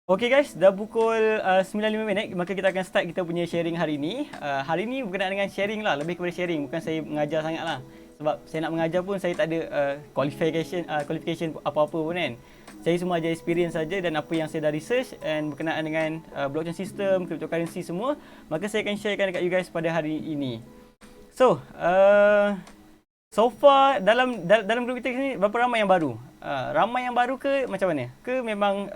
Okay guys, dah pukul 9.05, maka kita akan start kita punya sharing hari ni. Hari ni berkenaan dengan sharing lah, lebih kepada sharing, bukan saya mengajar sangat lah. Sebab saya nak mengajar pun saya tak ada qualification apa-apa pun kan. Saya semua ajar experience saja dan apa yang saya dah research and berkenaan dengan blockchain system, cryptocurrency semua, maka saya akan sharekan dekat you guys pada hari ini. So far dalam grup kita ni berapa ramai yang baru? Ramai yang baru ke macam mana? Ke memang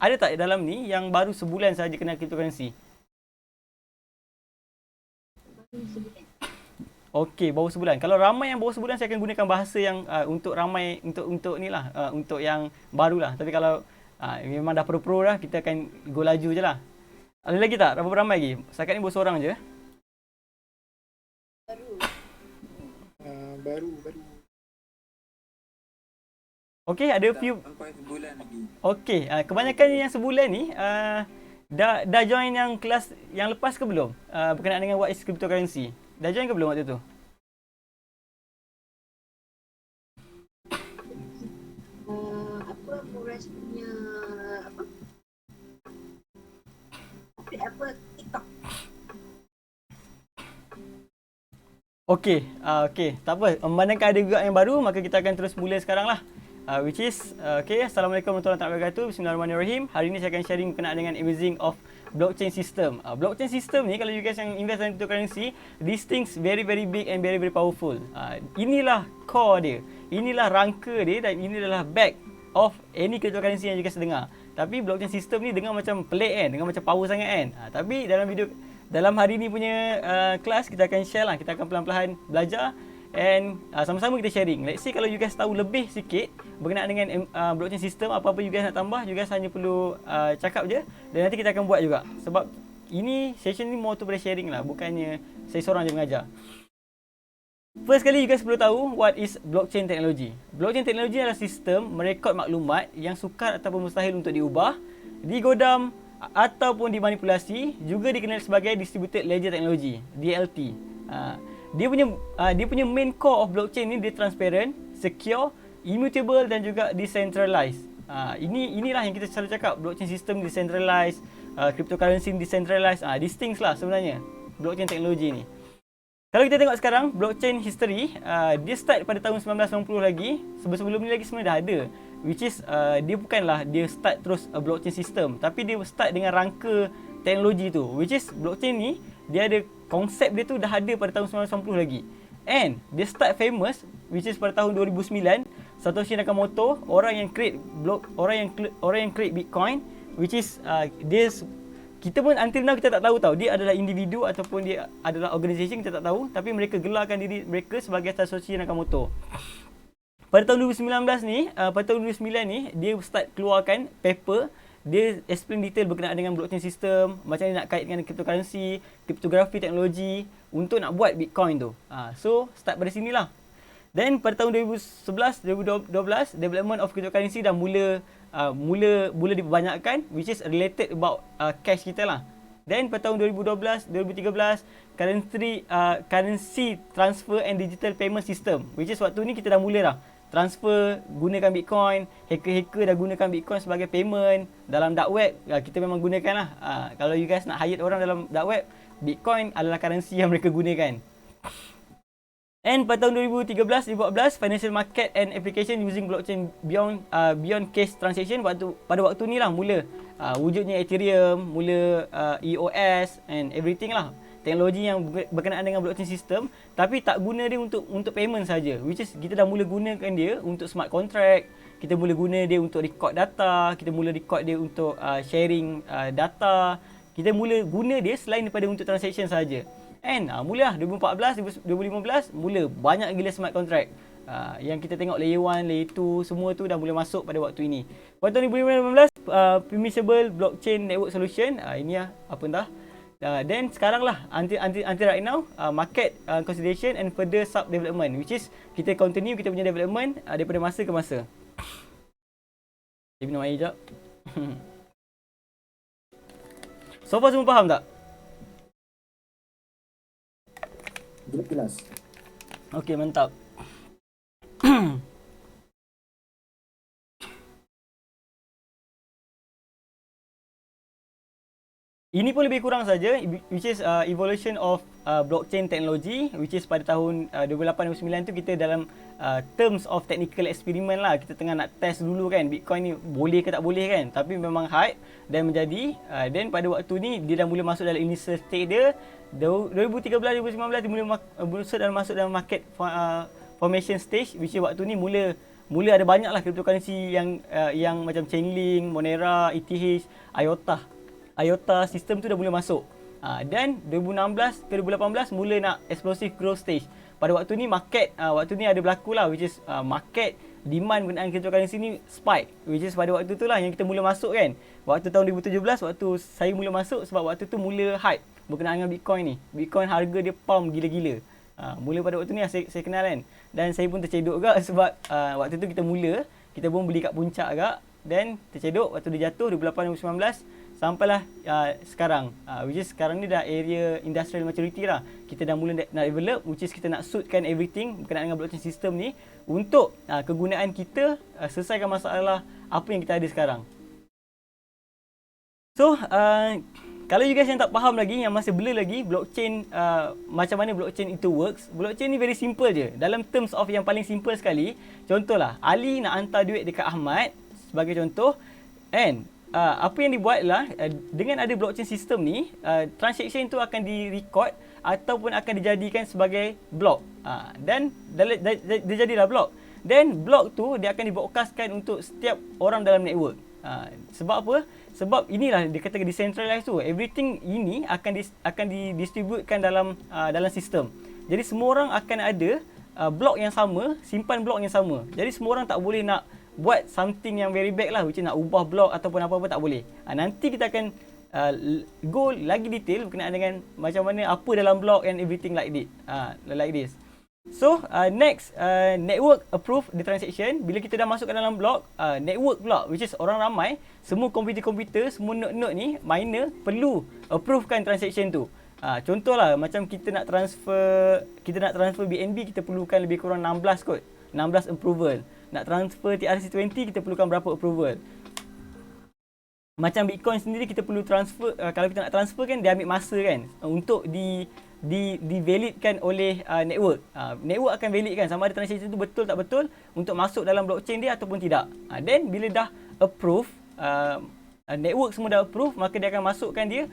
ada tak dalam ni yang baru sebulan saja kenal cryptocurrency? Okey, baru sebulan. Kalau ramai yang baru sebulan saya akan gunakan bahasa yang untuk ramai untuk ni lah, untuk yang baru lah. Tapi kalau memang dah pro-pro dah, kita akan go laju je lah. Ada lagi tak? Berapa ramai lagi? Setakat ni baru seorang je. Baru. Okey, ada few. Sampai sebulan lagi. Okey, kebanyakan yang sebulan ni dah join yang kelas yang lepas ke belum? Berkenaan dengan what is cryptocurrency. Dah join ke belum waktu tu? Apa Muras punya apa TikTok. Okey, tak apa. Memandangkan ada juga yang baru, maka kita akan terus mula sekarang lah. Which is, Assalamualaikum warahmatullahi wabarakatuh. Bismillahirrahmanirrahim. Hari ini saya akan sharing berkenaan dengan amazing of blockchain system. Blockchain system ni, kalau you guys yang invest dalam cryptocurrency, these things very big and very powerful. Inilah core dia. Inilah rangka dia dan inilah back of any cryptocurrency yang you guys dengar. Tapi blockchain system ni dengar macam pelik kan, dengar macam power sangat kan. Tapi dalam hari ni punya kelas kita akan share lah, kita akan pelan-pelan belajar and sama-sama kita sharing. Let's say kalau you guys tahu lebih sikit berkenaan dengan blockchain system, apa-apa you guys nak tambah, you guys hanya perlu cakap je dan nanti kita akan buat juga. Sebab ini session ni more to sharing lah, bukannya saya seorang je mengajar. First kali you guys perlu tahu what is blockchain technology. Blockchain technology adalah sistem merekod maklumat yang sukar ataupun mustahil untuk diubah, digodam ataupun dimanipulasi, juga dikenal sebagai distributed ledger technology, DLT. Dia punya main core of blockchain ni dia transparent, secure, immutable dan juga decentralized. Inilah yang kita selalu cakap, blockchain system decentralized, cryptocurrency decentralized. These things lah sebenarnya blockchain technology ni. Kalau kita tengok sekarang blockchain history, dia start pada tahun 1990 lagi. Sebelum ni lagi sebenarnya dah ada. Which is dia bukanlah dia start terus blockchain system, tapi dia start dengan rangka teknologi tu. Which is blockchain ni dia ada konsep dia tu dah ada pada tahun 1990 lagi. And dia start famous which is pada tahun 2009, Satoshi Nakamoto, orang yang create Bitcoin, which is kita pun until now kita tak tahu dia adalah individu ataupun dia adalah organisation, kita tak tahu, tapi mereka gelarkan diri mereka sebagai Satoshi Nakamoto. Pada tahun 2019 ni, dia start keluarkan paper, dia explain detail berkenaan dengan blockchain system, macam mana nak kaitkan dengan cryptocurrency, kriptografi teknologi untuk nak buat Bitcoin tu. So start pada sinilah. Then pada tahun 2011, 2012, development of cryptocurrency dah mula diperbanyakkan, which is related about cash kita lah. Then pada tahun 2012, 2013, currency transfer and digital payment system, which is waktu ni kita dah mula dah transfer gunakan Bitcoin, hacker dah gunakan Bitcoin sebagai payment dalam dark web. Kita memang gunakan lah. Kalau you guys nak hire orang dalam dark web, Bitcoin adalah currency yang mereka gunakan. And pada tahun 2013-2014, financial market and application using blockchain beyond cash transaction, pada waktu ni lah mula wujudnya Ethereum, mula EOS and everything lah. Teknologi yang berkenaan dengan blockchain system, tapi tak guna dia untuk payment saja. Which is kita dah mula gunakan dia untuk smart contract, kita mula guna dia untuk record data, kita mula record dia untuk sharing data. Kita mula guna dia selain daripada untuk transaction saja. And mula 2014, 2015 mula banyak gila smart contract. Yang kita tengok layer 1, layer 2 semua tu dah mula masuk pada waktu ini. Pada tahun 2018 permissible blockchain network solution, ini lah apa entah. Then sekarang lah until right now market consideration and further sub development, which is kita continue kita punya development daripada masa ke masa. Saya minum air sekejap. So far semua faham tak? Jelas. Okey, mantap. Ini pun lebih kurang saja, which is evolution of blockchain technology, which is pada tahun 2008-2009 tu kita dalam terms of technical experiment lah. Kita tengah nak test dulu kan, Bitcoin ni boleh ke tak boleh kan. Tapi memang hype dan menjadi. Dan pada waktu ni dia dah mula masuk dalam initial state dia. 2013-2019 dia mula masuk dalam market formation stage, which is waktu ni mula ada banyak lah cryptocurrency yang macam Chainlink, Monera, ETH, IOTA sistem tu dah mula masuk. Dan 2016 ke 2018 mula nak explosive growth stage. Pada waktu ni waktu ni ada berlaku lah, which is market demand penggunaan cryptocurrency ni spike, which is pada waktu tu lah yang kita mula masuk kan. Waktu tahun 2017 waktu saya mula masuk, sebab waktu tu mula hype berkenaan dengan Bitcoin ni. Bitcoin harga dia pump gila-gila. Mula pada waktu ni saya kenal kan. Dan saya pun tercedok juga sebab waktu tu kita pun beli kat puncak agak. Dan tercedok waktu dia jatuh 2018-2019 sampailah sekarang, which is sekarang ni dah area industrial maturity lah. Kita dah mula nak develop, which is kita nak suitkan everything berkenaan dengan blockchain system ni untuk kegunaan kita selesaikan masalah apa yang kita ada sekarang. So kalau you guys yang tak faham lagi, yang masih blur lagi blockchain, macam mana blockchain itu works, blockchain ni very simple je. Dalam terms of yang paling simple sekali, contohlah Ali nak hantar duit dekat Ahmad sebagai contoh, and apa yang dibuatlah dengan ada blockchain system ni, transaction tu akan di-record ataupun akan dijadikan sebagai blok. Dan dia jadilah blok. Dan blok tu dia akan di-broadcastkan untuk setiap orang dalam network. Sebab apa? Sebab inilah dia kata decentralized tu. Everything ini akan didistributekan dalam sistem. Jadi semua orang akan ada blok yang sama, simpan blok yang sama. Jadi semua orang tak boleh nak buat something yang very bad lah, which is nak ubah blok ataupun apa-apa, tak boleh. Nanti kita akan go lagi detail berkenaan dengan macam mana apa dalam blok and everything like this. So next, network approve the transaction. Bila kita dah masuk ke dalam blok, network pula, which is orang ramai, semua komputer, semua node ni, miner perlu approvekan transaction tu. Contohlah macam kita nak transfer BNB, kita perlukan lebih kurang 16 kot, 16 approval. Nak transfer TRC20 kita perlukan berapa approval. Macam Bitcoin sendiri kita perlu transfer, kalau kita nak transfer kan dia ambil masa kan untuk di-validkan oleh network. Network akan validkan sama ada transaction tu betul tak betul untuk masuk dalam blockchain dia ataupun tidak. Then bila dah approve, network semua dah approve, maka dia akan masukkan dia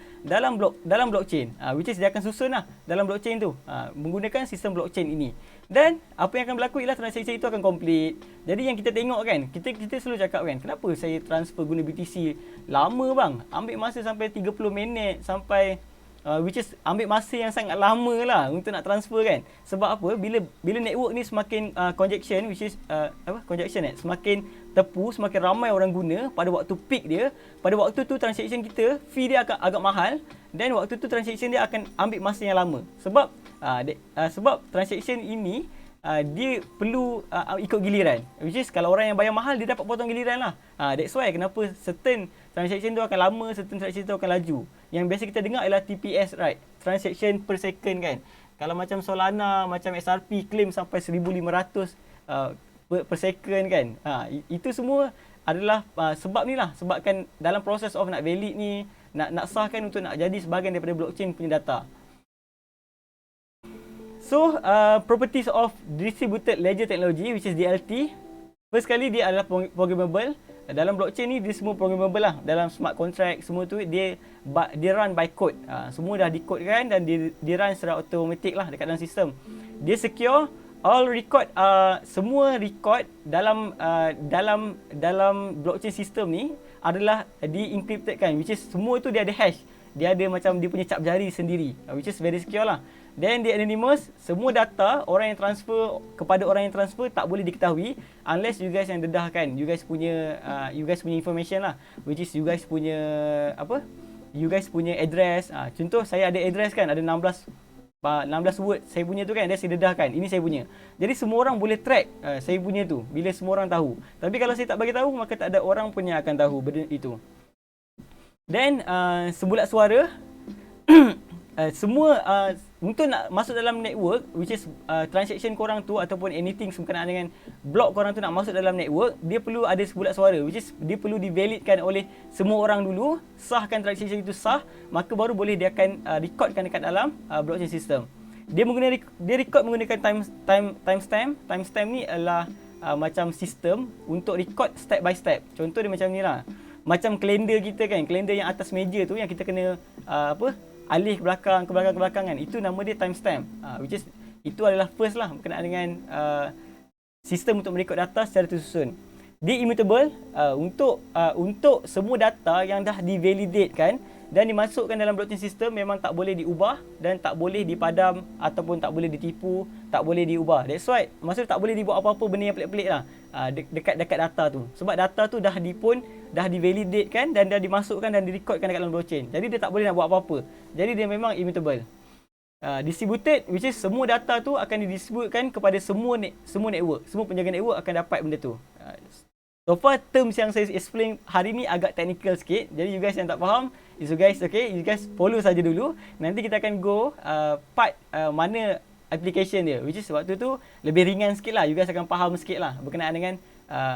dalam blockchain, which is dia akan susun lah dalam blockchain tu menggunakan sistem blockchain ini. Dan apa yang akan berlaku ialah transaksi itu akan complete. Jadi yang kita tengok kan, kita selalu cakap kan, kenapa saya transfer guna BTC lama bang, ambil masa sampai 30 minit sampai which is ambil masa yang sangat lama lah untuk nak transfer kan. Sebab apa? Bila network ni semakin congestion, which is congestion semakin tepu, semakin ramai orang guna pada waktu peak dia, pada waktu tu transaction kita fee dia akan agak mahal, dan waktu tu transaction dia akan ambil masa yang lama. Sebab transaction ini dia perlu ikut giliran, which is kalau orang yang bayar mahal dia dapat potong giliran lah. That's why kenapa certain transaction tu akan lama, certain transaction tu akan laju. Yang biasa kita dengar ialah TPS, right? Transaction per second kan. Kalau macam Solana, macam XRP claim sampai 1500 per second kan. Itu semua adalah sebab ni lah, sebabkan dalam proses of nak valid ni, nak sahkan untuk nak jadi sebahagian daripada blockchain punya data. So, properties of distributed ledger technology, which is DLT. First sekali dia adalah programmable. Dalam blockchain ni dia semua programmable lah. Dalam smart contract semua tu dia run by code. Semua dah dikodekan dan dia run secara automatic lah dekat dalam sistem. Dia secure, all record, semua record dalam blockchain system ni adalah di-encrypted kan, which is semua tu dia ada hash. Dia ada macam dia punya cap jari sendiri, which is very secure lah. Then dia anonymous, semua data orang yang transfer kepada orang yang transfer tak boleh diketahui unless you guys yang dedahkan, you guys punya information lah, which is you guys punya address. Contoh saya ada address kan, ada 16 word saya punya tu kan, dia saya dedahkan, ini saya punya. Jadi semua orang boleh track saya punya tu bila semua orang tahu. Tapi kalau saya tak bagi tahu, maka tak ada orang pun yang akan tahu benda itu. Then sebulat suara semua untuk nak masuk dalam network, which is transaction korang tu ataupun anything berkenaan dengan blok korang tu nak masuk dalam network, dia perlu ada sebulat suara, which is dia perlu divalidkan oleh semua orang dulu, sahkan transaction itu sah, maka baru boleh dia akan recordkan dekat dalam blockchain system. Dia record menggunakan timestamp. Timestamp ni adalah macam sistem untuk record step by step. Contoh dia macam ni lah. Macam kalender kita kan, kalender yang atas meja tu yang kita kena alih ke belakang kan. Itu nama dia timestamp. Which is itu adalah first lah berkenaan dengan sistem untuk merekod data secara tersusun. Dia immutable untuk semua data yang dah divalidatekan dan dimasukkan dalam blockchain system memang tak boleh diubah dan tak boleh dipadam ataupun tak boleh ditipu, tak boleh diubah. That's why maksud tak boleh dibuat apa-apa benda yang pelik-pelik lah dekat data tu. Sebab data tu dah divalidatekan dan dah dimasukkan dan direkodkan dekat dalam blockchain. Jadi dia tak boleh nak buat apa-apa. Jadi dia memang immutable. Distributed, which is semua data tu akan didistributkan kepada semua network. Semua penjaga network akan dapat benda tu. So far terms yang saya explain hari ni agak technical sikit. Jadi you guys yang tak faham, you guys follow saja dulu. Nanti kita akan go part mana application dia, which is waktu tu lebih ringan sikit lah. You guys akan faham sikit lah berkenaan dengan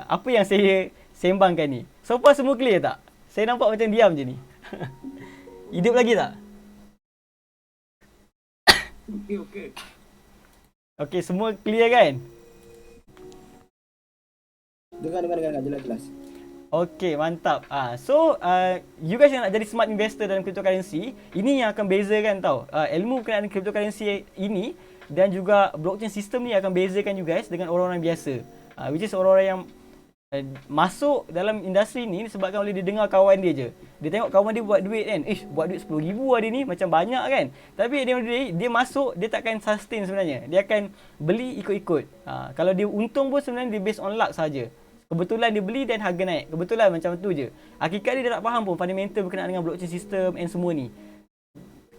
apa yang saya sembangkan ni. So far semua clear tak? Saya nampak macam diam je ni. Hidup lagi tak? Okay, semua clear kan? Dengar, jelas. Okay, mantap. So, you guys yang nak jadi smart investor dalam cryptocurrency, ini yang akan bezakan tau. Ilmu berkenaan cryptocurrency ini dan juga blockchain system ni akan bezakan you guys dengan orang-orang biasa. Which is orang-orang yang masuk dalam industri ni sebabkan oleh dia dengar kawan dia je. Dia tengok kawan dia buat duit kan. Buat duit 10,000 hari ni macam banyak kan. Tapi dia masuk, dia takkan sustain sebenarnya. Dia akan beli ikut-ikut. Kalau dia untung pun sebenarnya dia based on luck saja. Kebetulan dia beli dan harga naik. Kebetulan macam tu je. Hakikat dia tak faham pun fundamental berkenaan dengan blockchain system and semua ni.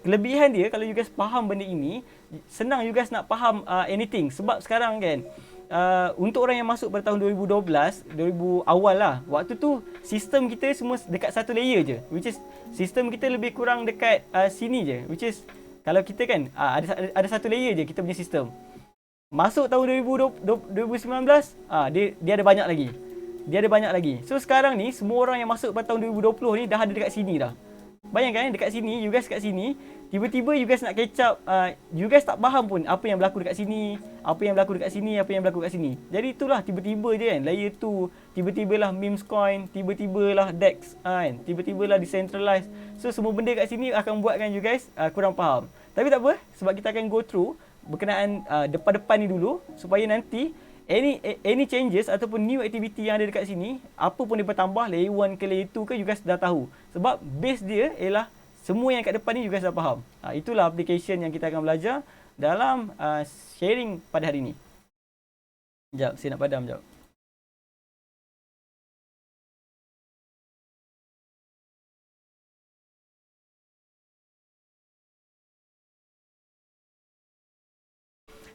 Kelebihan dia kalau you guys faham benda ini, senang you guys nak faham anything. Sebab sekarang kan, untuk orang yang masuk pada tahun 2012, 2000 awal lah. Waktu tu sistem kita semua dekat satu layer je. Which is sistem kita lebih kurang dekat sini je. Which is kalau kita kan ada satu layer je kita punya sistem. Masuk tahun 2019, dia ada banyak lagi. So sekarang ni semua orang yang masuk pada tahun 2020 ni dah ada dekat sini dah. Bayangkan dekat sini, you guys kat sini, tiba-tiba you guys nak catch up, you guys tak faham pun apa yang berlaku dekat sini, apa yang berlaku dekat sini. Jadi itulah tiba-tiba je kan, layer 2, tiba-tibalah memes coin, tiba-tibalah DEX kan, tiba-tibalah decentralized. So semua benda kat sini akan buatkan you guys kurang faham. Tapi tak apa, sebab kita akan go through berkenaan depan-depan ni dulu supaya nanti any changes ataupun new activity yang ada dekat sini, apa pun dia bertambah layer 1 ke layer 2 ke, you guys dah tahu. Sebab base dia ialah semua yang kat depan ni you guys dah faham. Itulah application yang kita akan belajar dalam sharing pada hari ni. Sekejap, saya nak padam sekejap.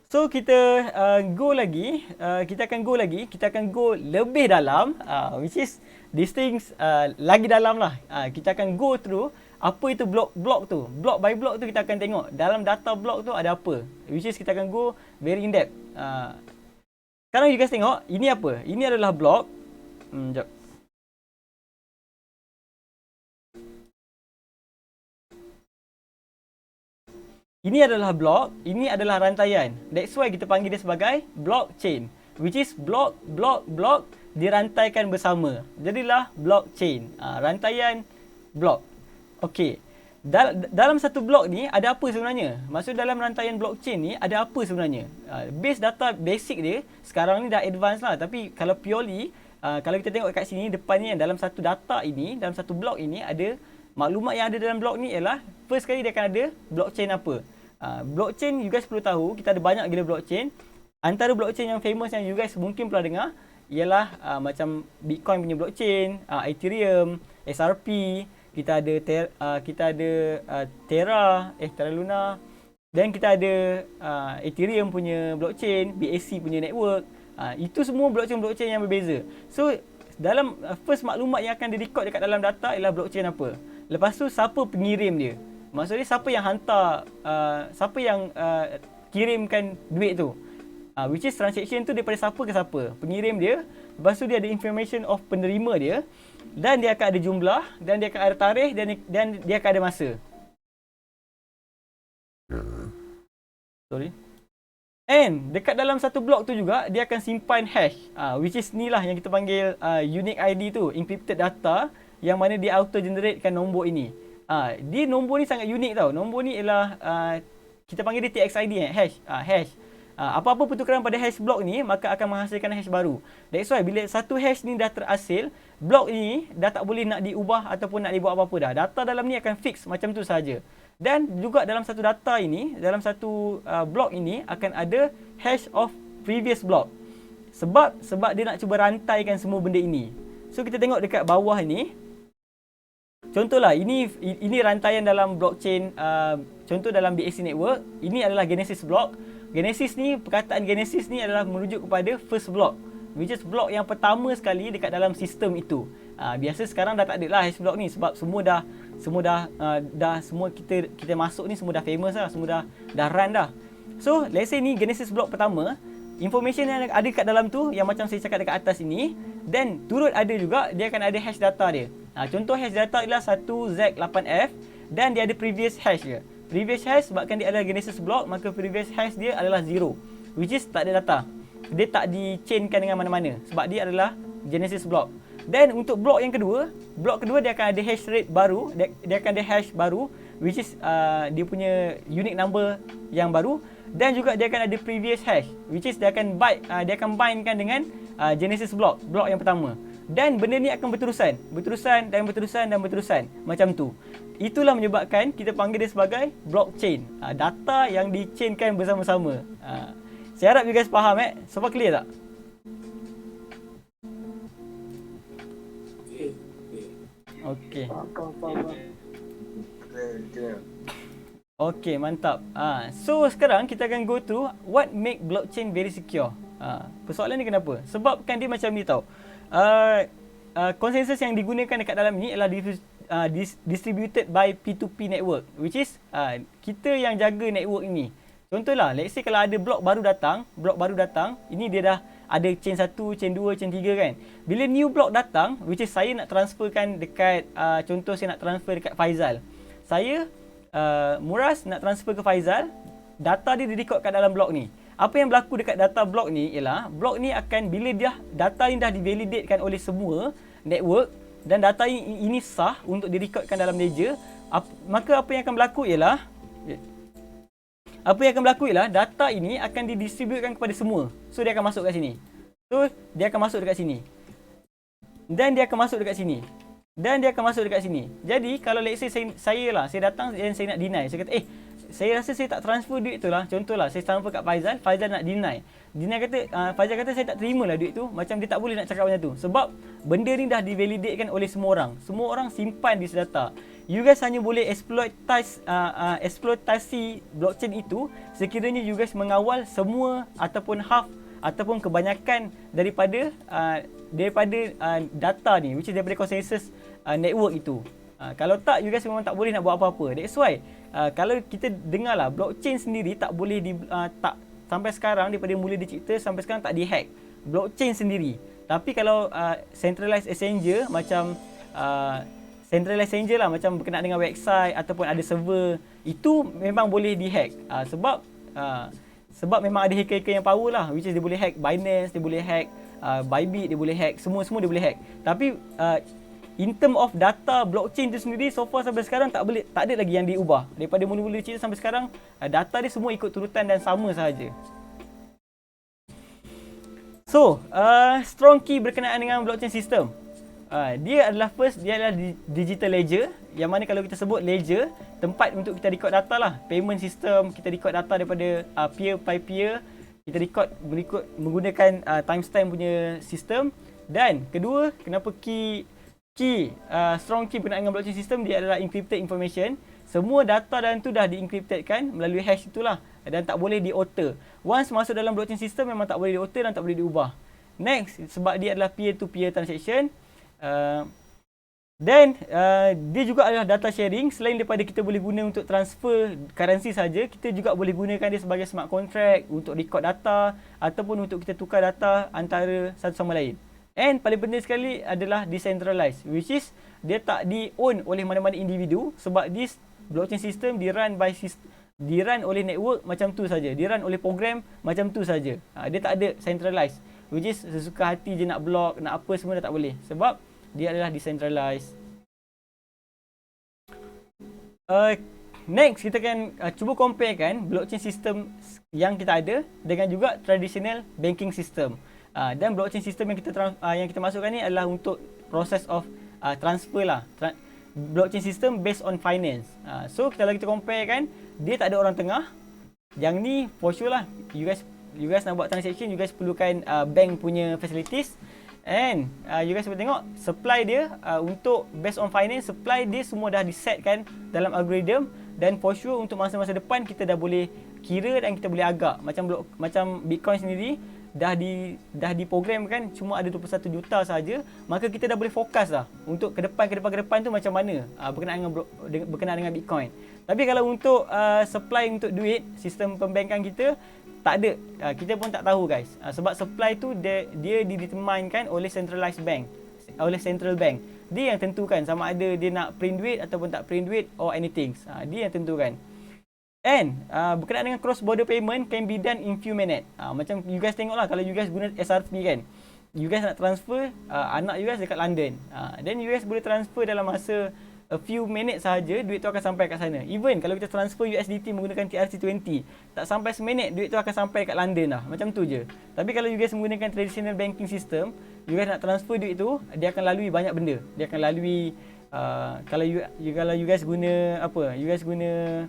So kita kita akan go lebih dalam, which is these things lagi dalam lah. Kita akan go through apa itu block tu. Block by block tu kita akan tengok dalam data block tu ada apa. Which is kita akan go very in depth. Sekarang you guys tengok, ini apa? Ini adalah block. Sekejap. Ini adalah blok, ini adalah rantaian. That's why kita panggil dia sebagai blockchain. Which is block dirantaikan bersama. Jadilah blockchain. Rantaian blok. Okey. Dalam satu blok ni ada apa sebenarnya? Maksud dalam rantaian blockchain ni ada apa sebenarnya? Base data basic dia sekarang ni dah advance lah. Tapi kalau purely, kalau kita tengok kat sini depan ni dalam satu data ini, dalam satu blok ini ada maklumat yang ada dalam blok ni ialah first kali dia akan ada blockchain apa. Blockchain you guys perlu tahu, kita ada banyak gila blockchain. Antara blockchain yang famous yang you guys mungkin pernah dengar ialah macam Bitcoin punya blockchain, Ethereum, XRP, kita ada Terra Luna, dan kita ada Ethereum punya blockchain, BSC punya network. Itu semua blockchain yang berbeza. So dalam first maklumat yang akan direkod dekat dalam data ialah blockchain apa. Lepas tu siapa pengirim dia. Maksudnya siapa yang hantar, siapa yang kirimkan duit tu. Which is transaction tu daripada siapa ke siapa. Pengirim dia, lepas tu dia ada information of penerima dia, dan dia akan ada jumlah, dan dia akan ada tarikh, dan dia akan ada masa. Sorry. And dekat dalam satu blok tu juga dia akan simpan hash, which is ni lah yang kita panggil unique ID tu, encrypted data, yang mana dia auto generatekan nombor ini. Dia nombor ni sangat unik tau. Nombor ni ialah kita panggil dia TXID, hash. Apa-apa pertukaran pada hash blok ni maka akan menghasilkan hash baru. That's why bila satu hash ni dah terhasil, blok ni dah tak boleh nak diubah ataupun nak dibuat apa-apa dah. Data dalam ni akan fix macam tu saja. Dan juga dalam satu data ini, dalam satu blok ini akan ada hash of previous block. Sebab dia nak cuba rantaikan semua benda ini. So kita tengok dekat bawah ini. Contohlah ini rantaian dalam blockchain, contoh dalam BSC network, ini adalah genesis block. Genesis ni, perkataan genesis ni adalah merujuk kepada first block, which is block yang pertama sekali dekat dalam sistem itu. Biasa sekarang dah tak ada lah hash block ni sebab semua kita masuk ni semua dah famous lah, semua dah run dah. So let's say ni genesis block pertama, information yang ada kat dalam tu yang macam saya cakap dekat atas ini, dan turut ada juga dia akan ada hash data dia. Contoh hash data ialah 1Z8F dan dia ada previous hash dia. Previous hash sebabkan dia adalah genesis block, maka previous hash dia adalah 0, which is tak ada data. Dia tak di-chainkan dengan mana-mana sebab dia adalah genesis block. Dan untuk blok kedua dia akan ada hash rate baru, dia akan ada hash baru, which is dia punya unique number yang baru, dan juga dia akan ada previous hash, which is dia akan bindkan dengan genesis block yang pertama. Dan benda ni akan berterusan macam tu. Itulah menyebabkan kita panggil dia sebagai blockchain. Data yang di-chainkan bersama-sama. Saya harap you guys faham So far clear tak? Okey. Okey, mantap. So sekarang kita akan go through what make blockchain very secure. Persoalan ni kenapa? Sebab kan dia macam ni tau. Konsensus yang digunakan dekat dalam ni adalah distributed by P2P network, which is kita yang jaga network ini. Contohlah, let's say kalau ada blok baru datang, ini dia dah ada chain 1, chain 2, chain 3 kan. Bila new block datang, which is saya nak transferkan dekat, contoh saya nak transfer dekat Faizal. Saya, Muras nak transfer ke Faizal, data dia direkod kat dalam blok ni. Apa yang berlaku dekat data blok ni ialah, blok ni akan bila data ni dah divalidatekan oleh semua network, dan data ini sah untuk direkodkan dalam ledger, maka apa yang akan berlaku ialah data ini akan didistributekan kepada semua. So dia akan masuk kat sini. Dan dia akan masuk dekat sini. Jadi kalau let's say saya datang dan saya nak deny. Saya kata saya rasa saya tak transfer duit tu lah. Contohlah saya transfer kat Faizal nak deny. Faizal kata saya tak terima lah duit tu. Macam dia tak boleh nak cakap macam tu. Sebab benda ni dah divalidatekan oleh semua orang. Semua orang simpan di data. You guys hanya boleh eksploitasi blockchain itu sekiranya you guys mengawal semua ataupun half ataupun kebanyakan daripada data ni, which is daripada konsensus network itu. Kalau tak, you guys memang tak boleh nak buat apa-apa. That's why kalau kita dengar lah, blockchain sendiri tak boleh tak sampai sekarang, daripada mula dicipta sampai sekarang tak dihack blockchain sendiri. Tapi kalau centralized exchanger macam macam berkenaan dengan website ataupun ada server, itu memang boleh dihack. Sebab memang ada hacker-hacker yang power lah, which is dia boleh hack Binance, dia boleh hack Bybit, dia boleh hack semua dia boleh hack. Tapi in term of data blockchain tu sendiri, so far sampai sekarang tak ada lagi yang diubah. Daripada mula-mula cerita sampai sekarang, data dia semua ikut turutan dan sama sahaja. So, strong key berkenaan dengan blockchain system. Dia adalah digital ledger, yang mana kalau kita sebut ledger, tempat untuk kita record data lah. Payment system, kita record data daripada peer by peer. Kita record menggunakan timestamp punya sistem. Dan kedua, kenapa strong key berkenaan dengan blockchain system, dia adalah encrypted information. Semua data dalam tu dah di-encryptedkan melalui hash itulah, dan tak boleh di-alter. Once masuk dalam blockchain system, memang tak boleh di-alter dan tak boleh diubah. Next, sebab dia adalah peer-to-peer transaction, Dan dia juga adalah data sharing. Selain daripada kita boleh guna untuk transfer currency saja, kita juga boleh gunakan dia sebagai smart contract untuk record data ataupun untuk kita tukar data antara satu sama lain. And paling penting sekali adalah decentralized, which is dia tak di-own oleh mana-mana individu sebab this blockchain system di-run oleh network macam tu saja. Di-run oleh program macam tu saja. Dia tak ada centralized, which is sesuka hati je nak block, nak apa semua dah tak boleh. Sebab dia adalah decentralized. Next, kita akan cuba comparekan blockchain system yang kita ada dengan juga traditional banking system. Dan blockchain system yang kita masukkan ni adalah untuk process of transfer lah. Blockchain system based on finance. So kalau kita comparekan, dia tak ada orang tengah. Yang ni for sure lah. You guys nak buat transaction, you guys perlukan bank punya facilities. And you guys boleh tengok supply dia untuk based on finance, supply dia semua dah disetkan dalam algorithm. Dan for sure untuk masa-masa depan kita dah boleh kira dan kita boleh agak. Macam Bitcoin sendiri dah diprogramkan cuma ada 21 juta saja, maka kita dah boleh fokus lah untuk ke depan tu macam mana berkenaan dengan Bitcoin. Tapi kalau untuk supply untuk duit, sistem pembankan kita tak ada, kita pun tak tahu guys. Sebab supply tu dia dideterminekan oleh centralized bank, oleh central bank. Dia yang tentukan sama ada dia nak print duit ataupun tak print duit or anything. Dia yang tentukan. And berkenaan dengan cross border payment can be done in few minutes. Macam you guys tengok lah, kalau you guys guna SRP kan, you guys nak transfer anak you guys dekat London, then you guys boleh transfer dalam masa a few minutes sahaja, duit tu akan sampai kat sana. Even kalau kita transfer USDT menggunakan TRC20, tak sampai seminit duit tu akan sampai kat London lah. Macam tu je. Tapi kalau you guys menggunakan traditional banking system, you guys nak transfer duit tu, dia akan lalui banyak benda. Dia akan lalui kalau you guys guna apa? You guys guna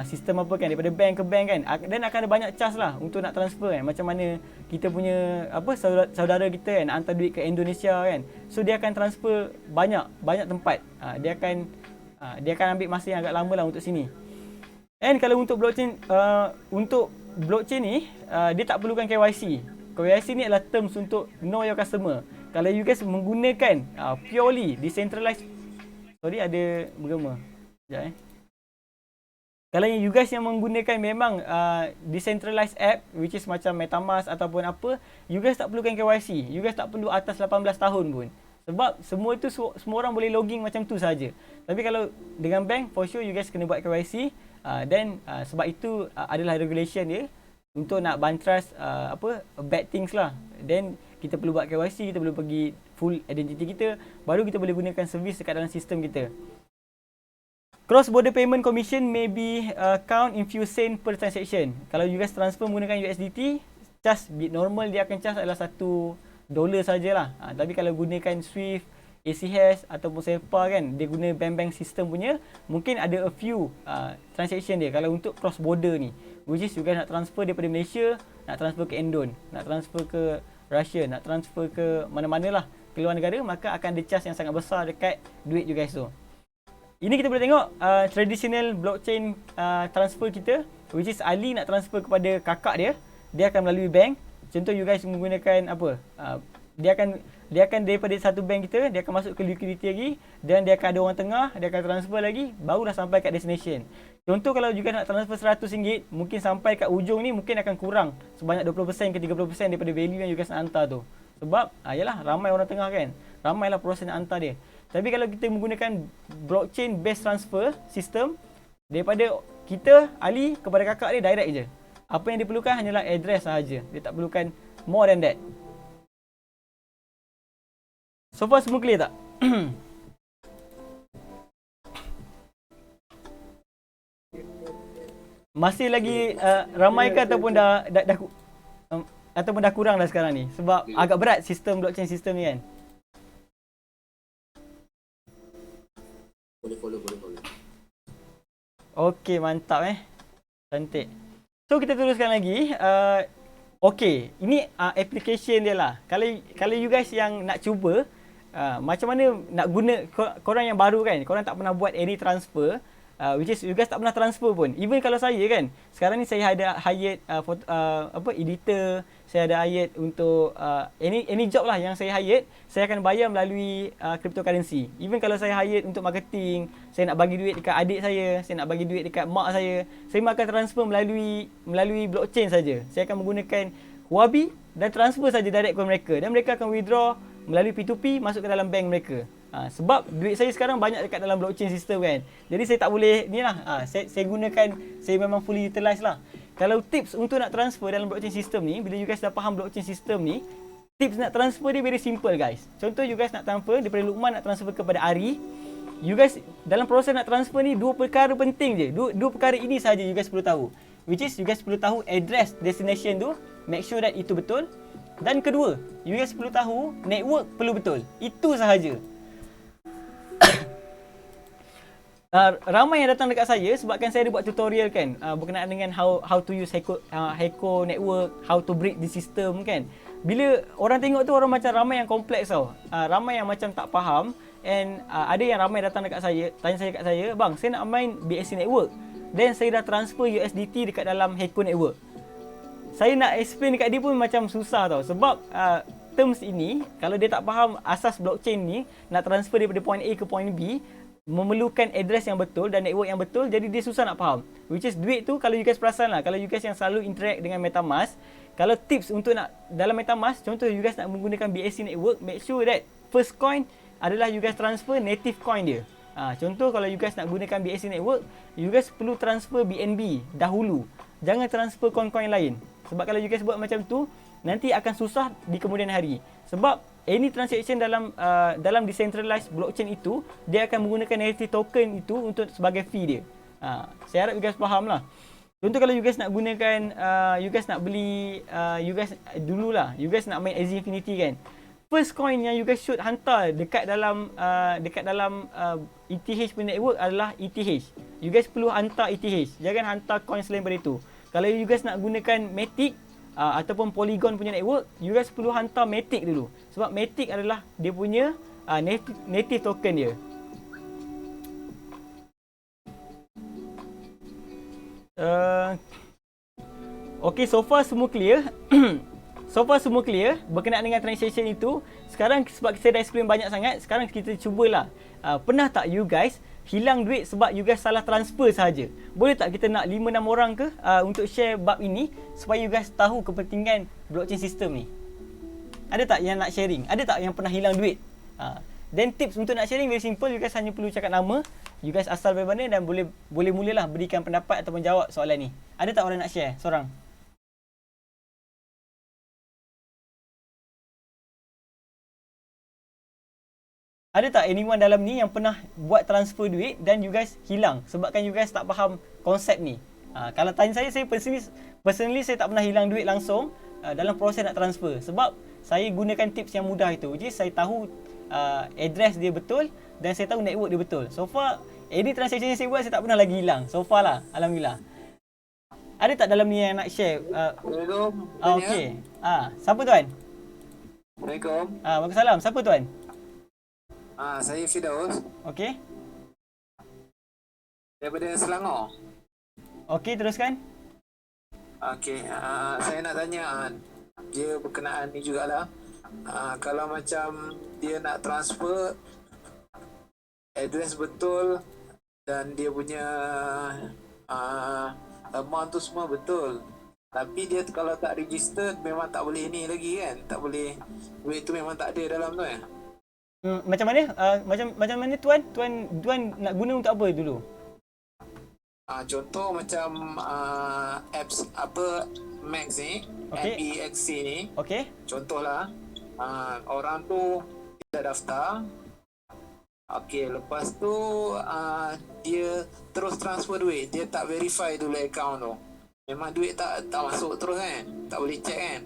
sistem apa kan, daripada bank ke bank kan, dan akan ada banyak charge lah untuk nak transfer kan. Macam mana kita punya apa saudara kita kan hantar duit ke Indonesia kan, so dia akan transfer banyak tempat. Dia akan ambil masa yang agak lama lah untuk sini. And kalau untuk blockchain ni dia tak perlukan KYC. KYC ni adalah terms untuk know your customer. Kalau you guys menggunakan purely decentralized, sorry ada bergema sekejap Kalau you guys yang menggunakan memang decentralized app, which is macam MetaMask ataupun apa, you guys tak perlukan KYC. You guys tak perlu atas 18 tahun pun. Sebab semua itu semua orang boleh login macam tu saja. Tapi kalau dengan bank, for sure you guys kena buat KYC. Dan sebab itu adalah regulation dia untuk nak bantras bad things lah. Then kita perlu buat KYC, kita perlu pergi full identity kita, baru kita boleh gunakan servis dekat dalam sistem kita. Cross border payment commission may be count in few cent per transaction. Kalau you guys transfer menggunakan USDT, charge bit normal dia akan charge adalah $1 sajalah. Tapi kalau gunakan Swift, ACH ataupun SEPA kan, dia guna bank system punya, mungkin ada a few transaction dia kalau untuk cross border ni. Which is you guys nak transfer daripada Malaysia, nak transfer ke Indon, nak transfer ke Russia, nak transfer ke mana-manalah ke luar negara, maka akan ada charge yang sangat besar dekat duit you guys tu. Ini kita boleh tengok traditional blockchain transfer kita, which is Ali nak transfer kepada kakak dia akan melalui bank. Contoh you guys menggunakan apa? Dia akan daripada satu bank kita, dia akan masuk ke liquidity lagi, dan dia akan ada orang tengah, dia akan transfer lagi, barulah sampai kat destination. Contoh kalau you guys nak transfer RM100, mungkin sampai kat ujung ni mungkin akan kurang sebanyak 20% ke 30% daripada value yang you guys nak hantar tu. Sebab yalah ramai orang tengah kan, ramailah proses nak hantar dia. Tapi kalau kita menggunakan blockchain based transfer system, daripada kita, Ali, kepada kakak dia direct je. Apa yang diperlukan hanyalah address sahaja. Dia tak perlukan more than that. So far semua clear tak? Masih lagi ramai ke ataupun dah kurang dah sekarang ni? Sebab agak berat sistem blockchain system ni kan. Boleh follow. Okey, mantap cantik. So kita teruskan lagi. Okey, ini application dia lah. Kalau you guys yang nak cuba macam mana nak guna, korang yang baru kan, korang tak pernah buat any transfer, which is you guys tak pernah transfer pun. Even kalau saya kan, sekarang ni saya ada hire editor, saya ada hire untuk any job lah yang saya hire, saya akan bayar melalui cryptocurrency. Even kalau saya hire untuk marketing, saya nak bagi duit dekat adik saya nak bagi duit dekat mak saya akan transfer melalui blockchain saja. Saya akan menggunakan Huobi dan transfer saja direct kepada mereka, dan mereka akan withdraw melalui P2P masuk ke dalam bank mereka. Sebab duit saya sekarang banyak dekat dalam blockchain system kan. Jadi saya tak boleh ni lah. Saya gunakan, saya memang fully utilize lah. Kalau tips untuk nak transfer dalam blockchain system ni, bila you guys dah faham blockchain system ni, tips nak transfer dia very simple guys. Contoh you guys nak transfer daripada Luqman nak transfer kepada Ari. You guys dalam proses nak transfer ni dua perkara penting je. Dua perkara ini saja you guys perlu tahu. Which is you guys perlu tahu address destination tu, make sure that itu betul. Dan kedua, you guys perlu tahu network perlu betul. Itu sahaja. Ramai yang datang dekat saya sebabkan saya ada buat tutorial kan, berkenaan dengan how to use Heko network, how to break the system kan. Bila orang tengok tu, orang macam ramai yang kompleks tau. Ramai yang macam tak faham, and ada yang ramai datang dekat saya, tanya saya kat saya, "Bang, saya nak main BSC network, then saya dah transfer USDT dekat dalam Heko network." Saya nak explain dekat dia pun macam susah tau, sebab terms ini kalau dia tak faham asas blockchain ni, nak transfer daripada point A ke point B, memerlukan address yang betul dan network yang betul, jadi dia susah nak faham. Which is duit tu, kalau you guys perasan lah, kalau you guys yang selalu interact dengan MetaMask, kalau tips untuk nak dalam MetaMask, contoh you guys nak menggunakan BSC network, make sure that first coin adalah you guys transfer native coin dia. Contoh kalau you guys nak gunakan BSC network, you guys perlu transfer BNB dahulu. Jangan transfer coin-coin lain. Sebab kalau you guys buat macam tu, nanti akan susah di kemudian hari. Sebab any transaction dalam decentralized blockchain itu, dia akan menggunakan NFT token itu untuk sebagai fee dia. Saya harap you guys faham lah. Contoh kalau you guys nak gunakan, you guys nak beli, you guys dululah, you guys nak main Axie Infinity kan. First coin yang you guys should hantar dekat dalam ETH punya network adalah ETH. You guys perlu hantar ETH. Jangan hantar coin selain daripada itu. Kalau you guys nak gunakan Matic ataupun Polygon punya network, you guys perlu hantar Matic dulu. Sebab Matic adalah dia punya native token dia. Okay, so far semua clear. So far semua clear berkenaan dengan transaction itu. Sekarang sebab saya dah explain banyak sangat, sekarang kita cubalah. Pernah tak you guys hilang duit sebab you guys salah transfer sahaja? Boleh tak kita nak 5-6 orang ke untuk share bab ini supaya you guys tahu kepentingan blockchain system ni? Ada tak yang nak sharing? Ada tak yang pernah hilang duit? Then tips untuk nak sharing very simple, you guys hanya perlu cakap nama, you guys asal dari mana, dan boleh mulalah berikan pendapat ataupun jawab soalan ni. Ada tak orang nak share? Seorang. Ada tak anyone dalam ni yang pernah buat transfer duit dan you guys hilang sebabkan you guys tak faham konsep ni? Kalau tanya saya personally saya tak pernah hilang duit langsung dalam proses nak transfer, sebab saya gunakan tips yang mudah itu. Jadi saya tahu address dia betul dan saya tahu network dia betul. So far any transaction yang saya buat, saya tak pernah lagi hilang. So far lah, alhamdulillah. Ada tak dalam ni yang nak share? Assalamualaikum. Okey. Siapa tuan? Assalamualaikum. Waalaikumsalam. Siapa tuan? Saya Firdaus Okey. daripada Selangor. Okey, teruskan. Okey, saya nak tanya dia berkenaan ni jugalah. Kalau macam dia nak transfer address betul dan dia punya amount tu semua betul, tapi dia kalau tak register memang tak boleh ni lagi kan, tak boleh, duit tu memang tak ada dalam tu kan. Macam mana? Macam mana tuan? Tuan nak guna untuk apa dulu? Contoh macam apps apa Max ni, Okay. MBXC ni. Okey. Contohlah orang tu dia daftar. Okey, lepas tu dia terus transfer duit, dia tak verify dulu account tu. Memang duit tak masuk terus kan? Tak boleh check kan?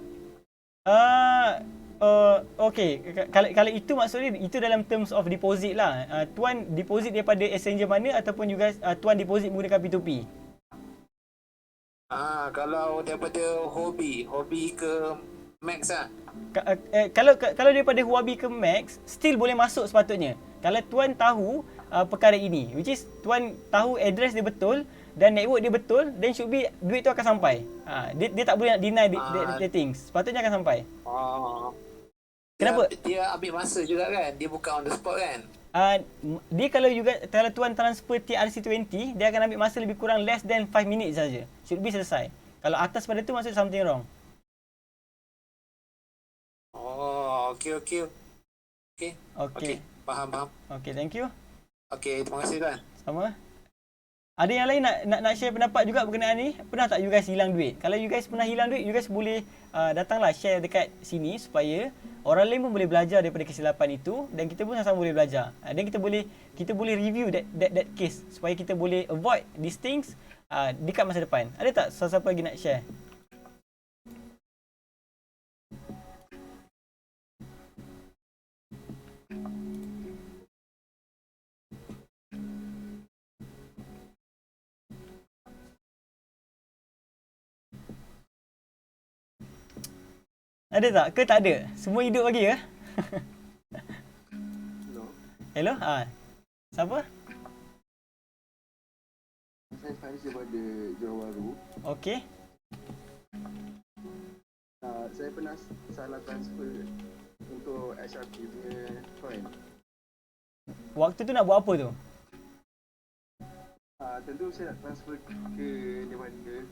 Okey, kalau itu maksudnya itu dalam terms of deposit lah. Tuan deposit daripada exchanger mana ataupun you guys tuan deposit menggunakan P2P? Kalau daripada hobi ke Max lah. Kalau daripada Huobi ke Max, still boleh masuk sepatutnya. Kalau tuan tahu perkara ini, which is tuan tahu address dia betul dan network dia betul, then should be duit tu akan sampai. Dia tak boleh nak deny the things. Sepatutnya akan sampai. Kenapa? Dia ambil masa juga kan? Dia bukan on the spot kan? Dia kalau tuan transfer TRC20, dia akan ambil masa lebih kurang less than 5 minutes saja. Should be selesai. Kalau atas pada tu maksud something wrong. Okay. Faham. Okay, thank you. Okay, terima kasih tuan. Sama. Ada yang lain nak share pendapat juga berkenaan ni? Pernah tak you guys hilang duit? Kalau you guys pernah hilang duit, you guys boleh datanglah share dekat sini supaya orang lain pun boleh belajar daripada kesilapan itu dan kita pun sama-sama boleh belajar. Dan kita boleh review that case supaya kita boleh avoid these things dekat masa depan. Ada tak siapa lagi nak share? Ada tak? Ke tak ada? Semua hidup lagi ke? Hello? Siapa? Saya Faiz daripada Johor Bahru. Okey. Saya pernah salah transfer untuk SRP punya coin. Waktu tu nak buat apa tu? Tentu saya nak transfer ke daripada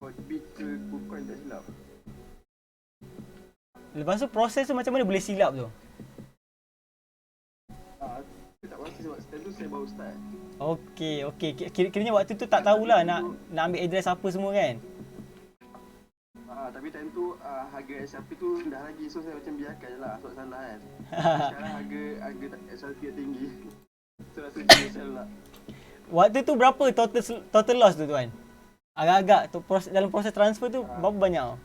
Hotbit ke KuCoin tak silap. Lepas tu proses tu macam mana boleh silap tu? Saya tak pasti sebab tentu saya baru start. Okey. Kiranya waktu tu tak tahulah nak ambil address apa semua kan? Tapi time tu harga SRP tu rendah lagi, so saya macam biarkan je lah, sebab salah kan. Sekarang harga SRP tinggi, so rasa menyesal lah. Waktu tu berapa total loss tu tuan? Agak-agak tu dalam proses transfer tu berapa banyak?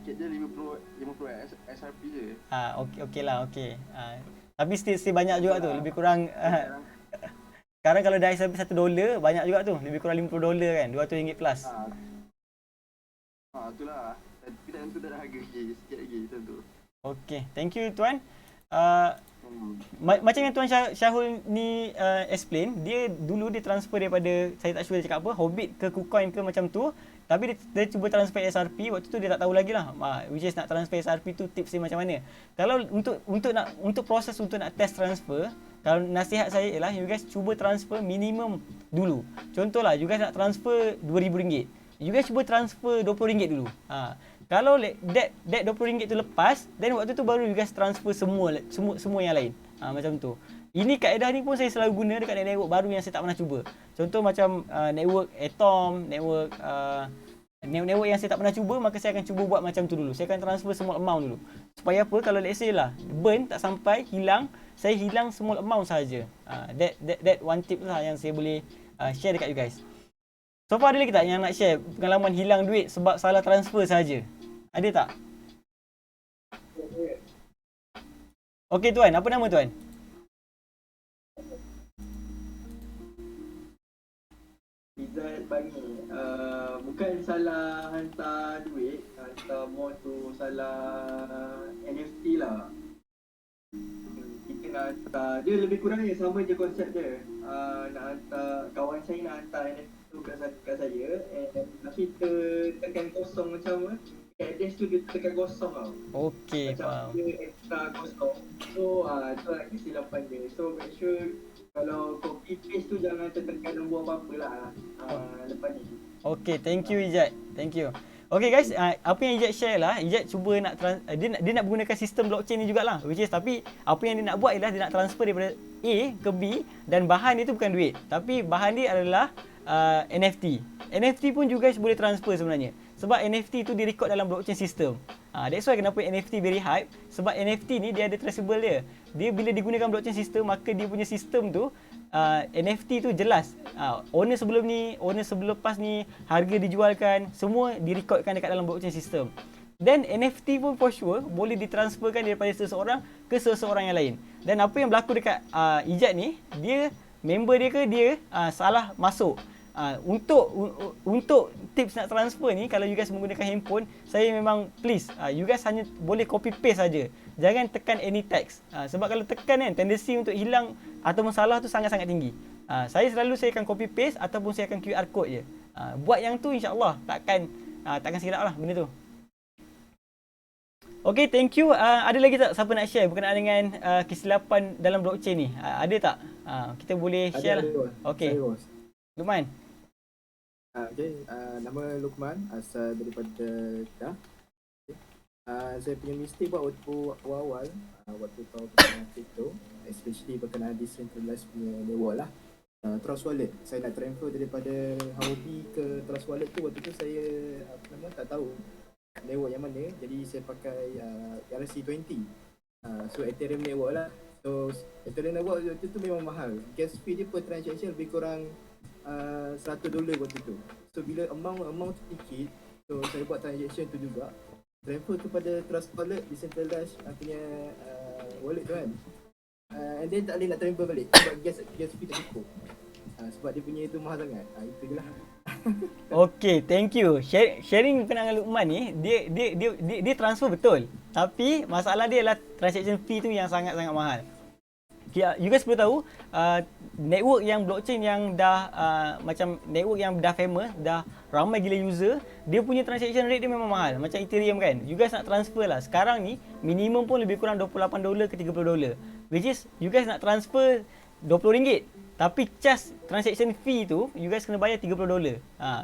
Sikit je 50 SRP je. Okey lah. Tapi still banyak juga tu, lebih kurang sekarang kalau dah SRP $1 banyak juga tu, lebih kurang $50 kan, RM200 plus. Itulah. Tapi time tu dah harga lagi, sikit lagi tentu. Okey, thank you tuan. Macam yang Tuan Syahul ni explain, dia dulu dia transfer daripada, saya tak sure dia cakap apa, Hobbit ke KuCoin ke macam tu. Tapi dia cuba transfer SRP, waktu tu dia tak tahu lagi lah. Which is nak transfer SRP tu tips dia macam mana. Kalau untuk proses untuk nak test transfer, kalau nasihat saya ialah you guys cuba transfer minimum dulu. Contohlah you guys nak transfer RM2,000. You guys cuba transfer RM20 dulu. Kalau that RM20 tu lepas, then waktu tu baru you guys transfer semua yang lain. Macam tu. Ini kaedah ni pun saya selalu guna dekat network baru yang saya tak pernah cuba. Contoh macam network Atom, network yang saya tak pernah cuba, maka saya akan cuba buat macam tu dulu. Saya akan transfer small amount dulu. Supaya apa? Kalau let's say lah burn tak sampai hilang, saya hilang small amount saja. That one tip lah yang saya boleh share dekat you guys. So far ada lagi tak yang nak share pengalaman hilang duit sebab salah transfer saja? Ada tak? Okey tuan, apa nama tuan? Izzat Bangi. Bukan salah hantar duit, hantar more tu salah NFT lah. Kita nak hantar, dia lebih kurang ni sama je konsep dia. Nak hantar, kawan saya nak hantar NFT tu kat saya, tapi tekan kosong macam address tu dia tekan kosong tau. Okey, macam dia extra kosong. So tu lah kesilapan dia. So make sure kalau copy paste tu jangan tertekan nombor apa-apa lah lepas ni. Okey, thank you Ijat. Thank you. Okey guys, apa yang Ijat share lah, Ijat cuba nak dia nak menggunakan sistem blockchain ni jugalah. Which is tapi apa yang dia nak buat ialah dia nak transfer daripada A ke B dan bahan dia tu bukan duit. Tapi bahan dia adalah NFT. NFT pun you guys boleh transfer sebenarnya. Sebab NFT tu direkod dalam blockchain system. That's why kenapa NFT very hype. Sebab NFT ni dia ada traceable dia. Dia bila digunakan blockchain system, maka dia punya sistem tu NFT tu jelas. Owner sebelum ni, owner sebelum lepas ni, harga dijualkan, semua direkodkan dekat dalam blockchain system. Dan NFT pun for sure boleh ditransferkan daripada seseorang ke seseorang yang lain. Dan apa yang berlaku dekat Ijat ni, dia member dia ke dia salah masuk. Untuk tips nak transfer ni, kalau you guys menggunakan handphone, saya memang please you guys hanya boleh copy paste saja. Jangan tekan any text. Sebab kalau tekan kan, tendensi untuk hilang atau salah tu sangat-sangat tinggi. Saya akan copy paste ataupun saya akan QR code je. Buat yang tu insya-Allah takkan silap lah benda tu. Okay, thank you. Ada lagi tak siapa nak share berkenaan dengan kesilapan dalam blockchain ni? Ada tak? Kita boleh share lah. Okay. Lukman. Nama Lukman, asal daripada Kedah. Saya punya mistake buat waktu awal waktu tahu berkenaan crypto, especially berkenaan decentralized punya network lah. Trust Wallet, saya nak transfer daripada Huobi ke Trust Wallet tu, waktu tu saya tak tahu network yang mana, jadi saya pakai ERC20. So Ethereum network lah. So Ethereum network waktu tu memang mahal. Gas fee dia per transaction lebih kurang $100 waktu tu. So bila amount tu sikit, so saya buat transaction tu juga, transfer kepada Trust Wallet, decentralized punya wallet tu kan. And then tak boleh nak transfer balik sebab gas fee tak cukup. Sebab dia punya itu mahal sangat. Itu je lah. Okay, thank you. Sharing berkenaan dengan Lukman ni, dia transfer betul. Tapi masalah dia adalah transaction fee tu yang sangat-sangat mahal. You guys perlu tahu, network yang blockchain yang dah macam network yang dah famous, dah ramai gila user, dia punya transaction rate dia memang mahal. Macam Ethereum kan, you guys nak transfer lah, sekarang ni minimum pun lebih kurang $28 ke $30, which is you guys nak transfer RM20, tapi charge transaction fee tu you guys kena bayar $30.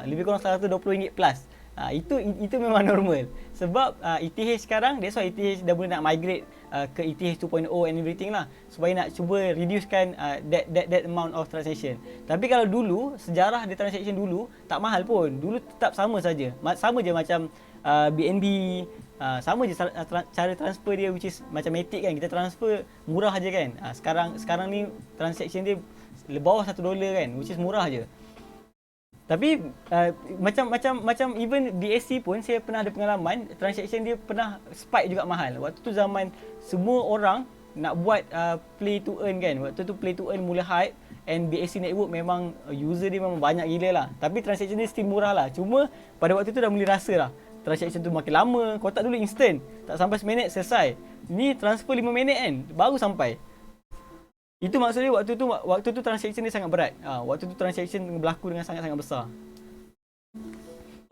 Lebih kurang $120 plus. Itu memang normal. Sebab ETH sekarang, that's why ETH dah boleh nak migrate ke ETH 2.0 and everything lah, supaya nak cuba reducekan that amount of transaction. Tapi kalau dulu, sejarah dia transaction dulu tak mahal pun. Dulu tetap sama saja. Sama je macam BNB, sama je cara transfer dia, which is macam Matic kan, kita transfer murah aja kan. Sekarang ni transaction dia bawah $1 kan, which is murah je. Tapi macam even BSC pun saya pernah ada pengalaman, transaction dia pernah spike juga mahal. Waktu tu zaman semua orang nak buat play to earn kan. Waktu tu play to earn mula hype, and BSC network memang user dia memang banyak gila lah. Tapi transaction dia still murah lah. Cuma pada waktu tu dah mula rasa lah, transaction tu makin lama. Kotak dulu instant, tak sampai seminit selesai. Ni transfer 5 minit kan, baru sampai. Itu maksudnya waktu tu transaction dia sangat berat. Waktu tu transaction berlaku dengan sangat-sangat besar.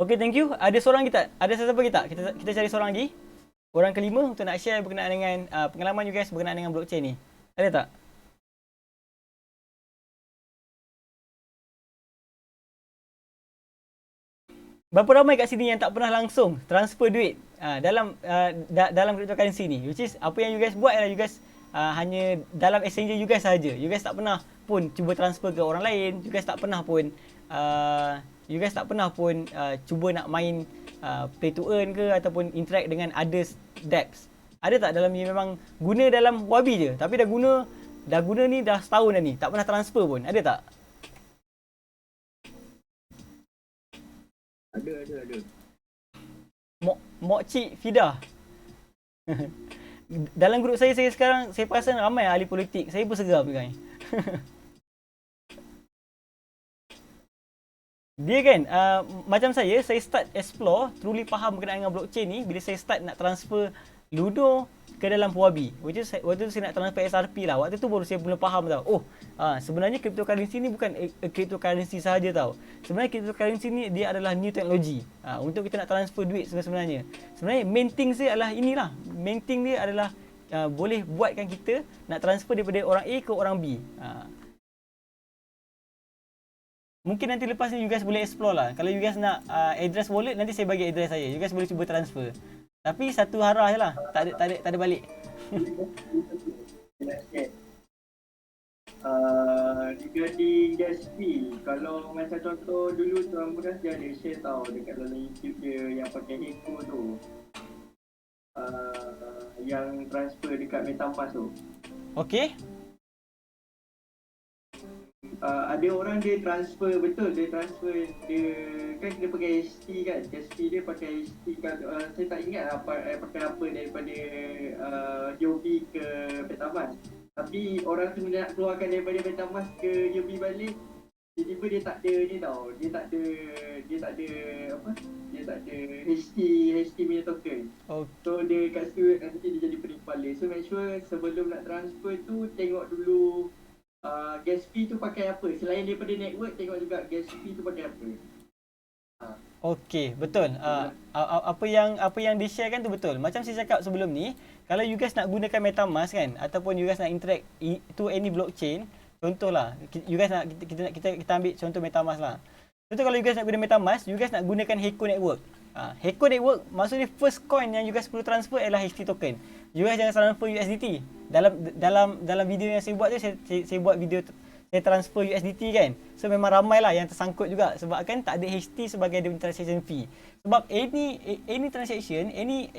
Okay, thank you. Ada seorang kita? Ada sesiapa kita? Kita cari seorang lagi. Orang kelima untuk nak share berkenaan dengan pengalaman you guys berkenaan dengan blockchain ni. Ada tak? Berapa ramai kat sini yang tak pernah langsung transfer duit dalam cryptocurrency ni? Which is apa yang you guys buat ialah you guys hanya dalam exchanger you guys saja. You guys tak pernah pun cuba transfer ke orang lain. You guys tak pernah pun cuba nak main play to earn ke ataupun interact dengan others dApps. Ada tak dalam ni memang guna dalam Wabi je, tapi dah guna ni dah setahun dah ni, tak pernah transfer pun. Ada tak? Ada. Mok Cik Fida. Dalam grup saya sekarang, saya perasan ramai ahli politik. Saya pun seram guys. Dia kan, macam saya start explore, truly faham berkenaan dengan blockchain ni bila saya start nak transfer Ludo ke dalam Huobi. Waktu tu saya nak transfer SRP lah. Waktu tu baru saya mula faham tau. Sebenarnya cryptocurrency ni bukan cryptocurrency sahaja tau. Sebenarnya cryptocurrency ni dia adalah new technology. Untuk kita nak transfer duit sebenarnya. Sebenarnya main thing dia adalah inilah. Main thing dia adalah boleh buatkan kita nak transfer daripada orang A ke orang B. Mungkin nanti lepas ni you guys boleh explore lah. Kalau you guys nak address wallet, nanti saya bagi address saya. You guys boleh cuba transfer. Tapi satu arah je lah. Tak ada balik. Regarding gas fee, kalau macam contoh dulu Tuan Beras dia ada share tau dekat dalam YouTube dia yang pakai Echo tu, yang transfer dekat MetaMask tu. Okay. Ada orang dia transfer, betul dia transfer, dia kan kita pakai HT kan, HT dia pakai HT kan, saya tak ingat pakai apa daripada Yobi ke MetaMask. Tapi orang tu nak keluarkan daripada MetaMask ke Yobi balik, tiba-tiba dia tak ada ni tau. Dia tak ada apa? Dia tak ada HT punya token. Oh, So dia kat situ nanti dia jadi penimpala. So make sure sebelum nak transfer tu tengok dulu gas fee tu pakai apa. Selain daripada network, tengok juga gas fee tu pakai apa. okey, betul. Apa yang di-sharekan tu betul. Macam saya cakap sebelum ni, kalau you guys nak gunakan MetaMask kan, ataupun you guys nak interact to any blockchain, contohlah, you guys nak kita ambil contoh MetaMask lah. Contoh kalau you guys nak guna MetaMask, you guys nak gunakan Heiko Network. Heiko Network maksudnya first coin yang you guys perlu transfer adalah HT token. You guys jangan transfer USDT. Dalam video yang saya buat tu saya buat video saya transfer USDT kan. So memang ramai lah yang tersangkut juga sebab kan tak ada HT sebagai transaction fee. Sebab any transaction, any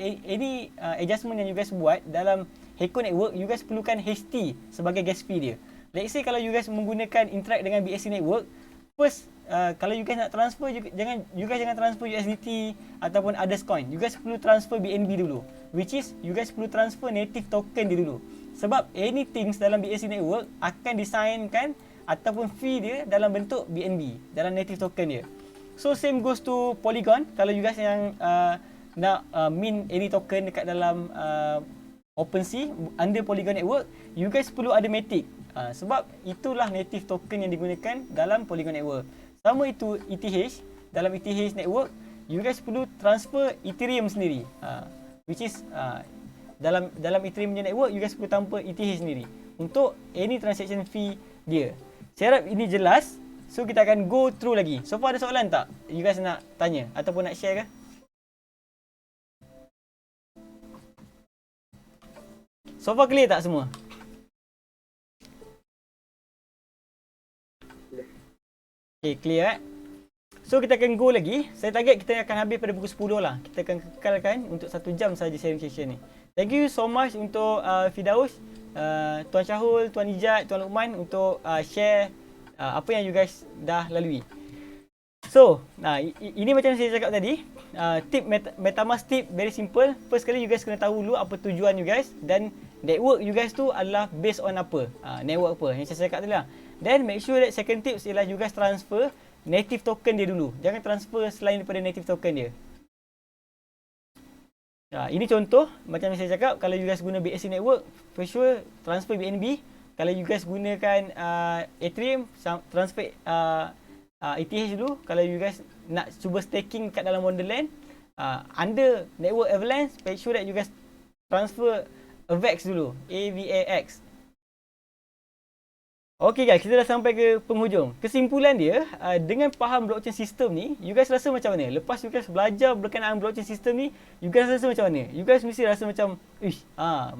adjustment yang you guys buat dalam Heiko Network, you guys perlukan HT sebagai gas fee dia. Let's say kalau you guys menggunakan interact dengan BSC Network, first kalau you guys nak transfer, you guys jangan transfer USDT ataupun others coin. You guys perlu transfer BNB dulu, which is you guys perlu transfer native token dia dulu. Sebab anything dalam BSC Network akan disainkan ataupun fee dia dalam bentuk BNB, dalam native token dia. So same goes to Polygon. Kalau you guys yang nak mint any token dekat dalam OpenSea under Polygon Network, you guys perlu ada Matic. Sebab itulah native token yang digunakan dalam Polygon Network. Sama itu ETH, dalam ETH Network, you guys perlu transfer Ethereum sendiri. Which is dalam Ethereum punya network, you guys perlu tanpa ETH sendiri untuk any transaction fee dia. Saya harap ini jelas. So kita akan go through lagi. So far ada soalan tak? You guys nak tanya ataupun nak share ke? So far clear tak semua? Okay, clear So kita akan go lagi. Saya target kita akan habis pada pukul 10 lah. Kita akan kekalkan untuk 1 jam saja sharing session ni. Thank you so much untuk Firdaus, Tuan Syahul, Tuan Ijat, Tuan Luqman untuk share apa yang you guys dah lalui. So, ini macam saya cakap tadi, tip MetaMask tip very simple. First kali you guys kena tahu dulu apa tujuan you guys dan network you guys tu adalah based on apa, network apa yang saya cakap tadi lah. Then make sure that second tips ialah you guys transfer native token dia dulu. Jangan transfer selain daripada native token dia. Ini contoh macam yang saya cakap, kalau you guys guna BSC Network, for sure transfer BNB. Kalau you guys gunakan Ethereum, transfer ETH dulu. Kalau you guys nak cuba staking kat dalam Wonderland, under Network Avalanche, make sure that you guys transfer AVAX dulu, AVAX. Okay guys, kita dah sampai ke penghujung. Kesimpulan dia, dengan faham blockchain system ni, you guys rasa macam mana? Lepas you guys belajar berkenaan blockchain system ni, you guys rasa macam mana? You guys mesti rasa macam,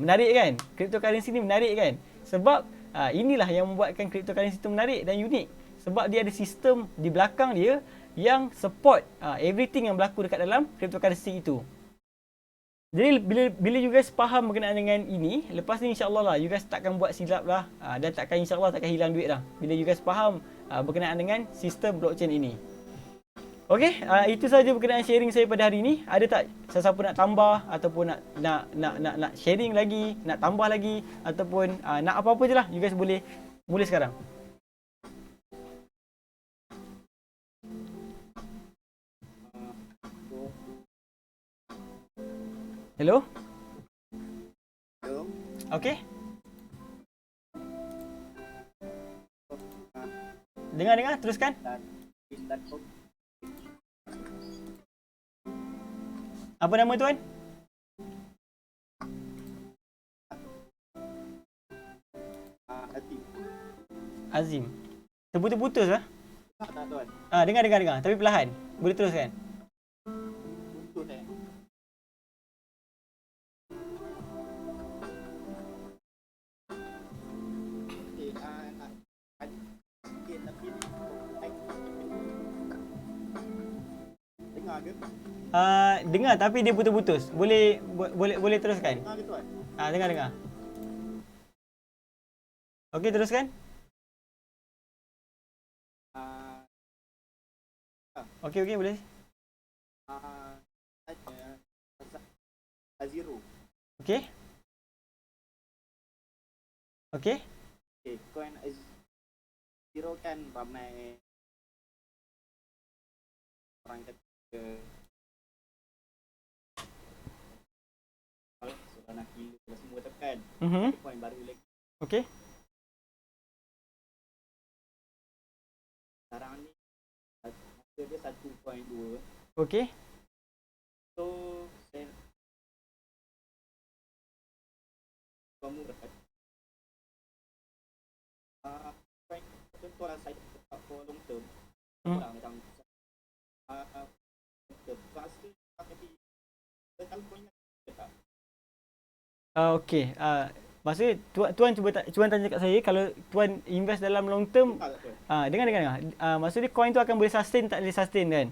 menarik kan? Cryptocurrency ni menarik kan? Sebab inilah yang membuatkan cryptocurrency itu menarik dan unik. Sebab dia ada sistem di belakang dia yang support everything yang berlaku dekat dalam cryptocurrency itu. Jadi bila you guys faham berkenaan dengan ini, lepas ni insya-Allah lah you guys takkan buat silap lah, dan insya-Allah takkan hilang duit lah bila you guys faham berkenaan dengan sistem blockchain ini. Okey, itu saja berkenaan sharing saya pada hari ini. Ada tak sesiapa nak tambah ataupun nak sharing lagi, nak tambah lagi ataupun nak apa-apa je lah, you guys boleh mula sekarang. Hello? Hello. Okey. Dengar, teruskan. Apa nama tuan? Azim. Terputus-putus lah. Tak tuan. Dengar. Tapi perlahan. Boleh teruskan. Putus Dengar ke? Dengar tapi dia putus-putus. Boleh teruskan. Dengar ke tuan? Dengar. Okey, teruskan. Okey, boleh. Zero. Okey. Okay, coin Zero kan ramai orang kata kalau nak kilo semua tekan point baru lagi. Okey. Sekarang ni harga dia 1.2. Okey. So saya kamu dapat contoh lah saya tetap for long term orang macam pasti tapi tahu punya tak. Okey. Maksudnya tuan cuba tanya kat saya kalau tuan invest dalam long term dengar. Maksudnya coin tu akan boleh sustain tak boleh sustain kan?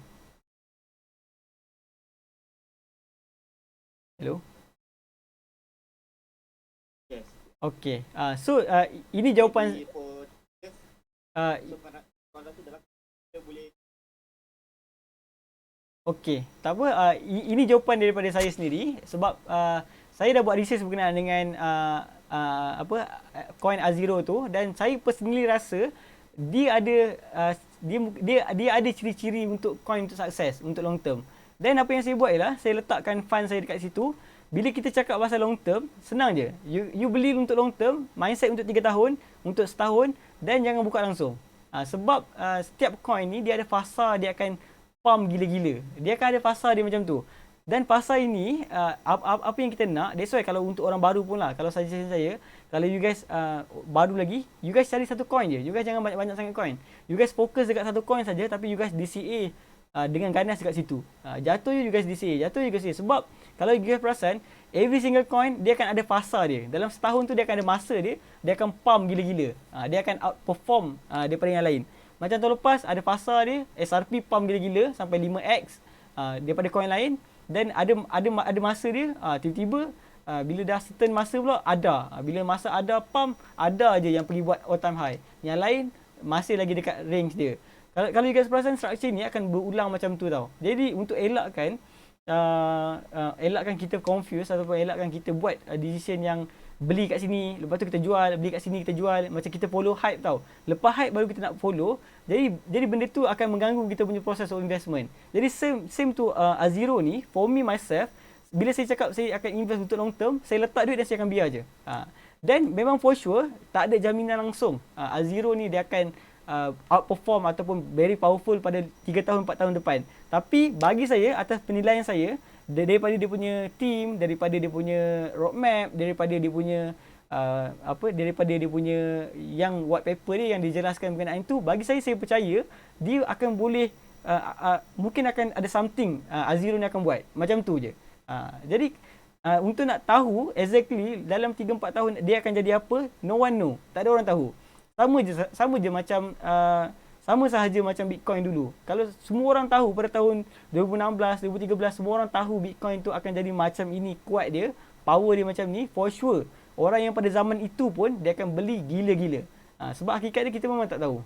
Hello? Yes. Okey. So ini jawapan So kalau tu dalam kita boleh. okey. Tak apa, ini jawapan daripada saya sendiri sebab saya dah buat research berkenaan dengan coin Azero tu dan saya personally rasa dia ada dia ada ciri-ciri untuk coin untuk sukses untuk long term. Dan apa yang saya buat ialah saya letakkan fund saya dekat situ. Bila kita cakap pasal long term, senang je. You beli untuk long term, mindset untuk 3 tahun, untuk setahun dan jangan buka langsung. Sebab setiap coin ni dia ada fasa dia akan pump gila-gila. Dia akan ada fasa dia macam tu. Dan fasa ini apa yang kita nak, that's why kalau untuk orang baru pun lah, kalau suggestion saya, kalau you guys baru lagi, you guys cari satu coin je. You guys jangan banyak-banyak sangat coin. You guys fokus dekat satu coin saja tapi you guys DCA dengan ganas dekat situ. Jatuh you guys DCA, jatuh you guys DCA. Sebab kalau you guys perasan, every single coin dia akan ada fasa dia. Dalam setahun tu dia akan ada masa dia akan pump gila-gila. Dia akan outperform daripada yang lain. Macam tahun lepas ada fasa dia, SRP pump gila-gila sampai 5x daripada coin lain. Dan ada masa dia tiba-tiba bila dah certain masa pula ada. Bila masa ada pump, ada aje yang pergi buat all time high. Yang lain masih lagi dekat range dia. Kalau you guys perasan structure ni akan berulang macam tu tau. Jadi untuk elakkan kita confuse ataupun elakkan kita buat decision yang beli kat sini, lepas tu kita jual, beli kat sini kita jual, macam kita follow hype tau. Lepas hype baru kita nak follow. Jadi benda tu akan mengganggu kita punya proses of investment. Jadi same tu Azero ni, for me myself, bila saya cakap saya akan invest untuk long term, saya letak duit dan saya akan biar je. Dan memang for sure tak ada jaminan langsung Azero ni dia akan outperform ataupun very powerful pada 3 tahun 4 tahun depan. Tapi bagi saya, atas penilaian saya, daripada dia punya team, daripada dia punya roadmap, daripada dia punya daripada dia punya yang white paper dia yang dijelaskan berkenaan itu, bagi saya percaya dia akan boleh mungkin akan ada something Azero ni akan buat. Macam tu je. Jadi untuk nak tahu exactly dalam 3-4 tahun dia akan jadi apa, no one know. Tak ada orang tahu. Sama je macam sama sahaja macam Bitcoin dulu. Kalau semua orang tahu pada tahun 2016, 2013 semua orang tahu Bitcoin tu akan jadi macam ini, kuat dia, power dia macam ni, for sure orang yang pada zaman itu pun dia akan beli gila-gila. Sebab hakikat dia kita memang tak tahu.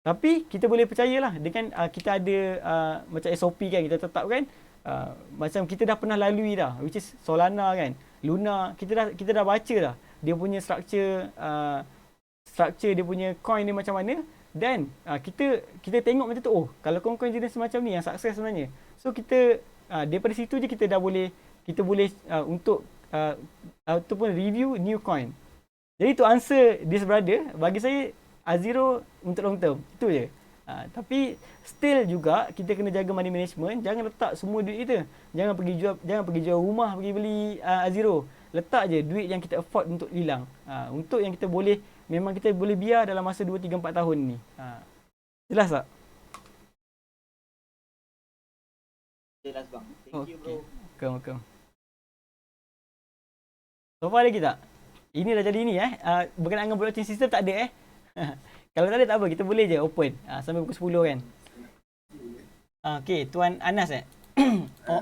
Tapi kita boleh percayalah dengan kita ada macam SOP kan, kita tetapkan macam kita dah pernah lalui dah, which is Solana kan, Luna, kita dah baca dah dia punya structure dia punya coin dia macam mana. Dan kita tengok macam tu, oh kalau coin jenis semacam ni yang sukses sebenarnya. So kita daripada situ je kita boleh untuk ataupun review new coin. Jadi to answer this brother, bagi saya Azero untuk long term itu je. Tapi still juga kita kena jaga money management. Jangan letak semua duit kita. Jangan pergi jual rumah pergi beli Azero. Letak je duit yang kita afford untuk hilang. Untuk yang kita boleh, memang kita boleh biar dalam masa 2, 3, 4 tahun ni. Jelas tak? Jelas bang. Thank you bro. Welcome. So far lagi tak? Ini dah jadi ni berkenaan dengan blockchain system tak ada Kalau tak ada tak apa, kita boleh je open sampai pukul 10 kan. Okay, Tuan Anas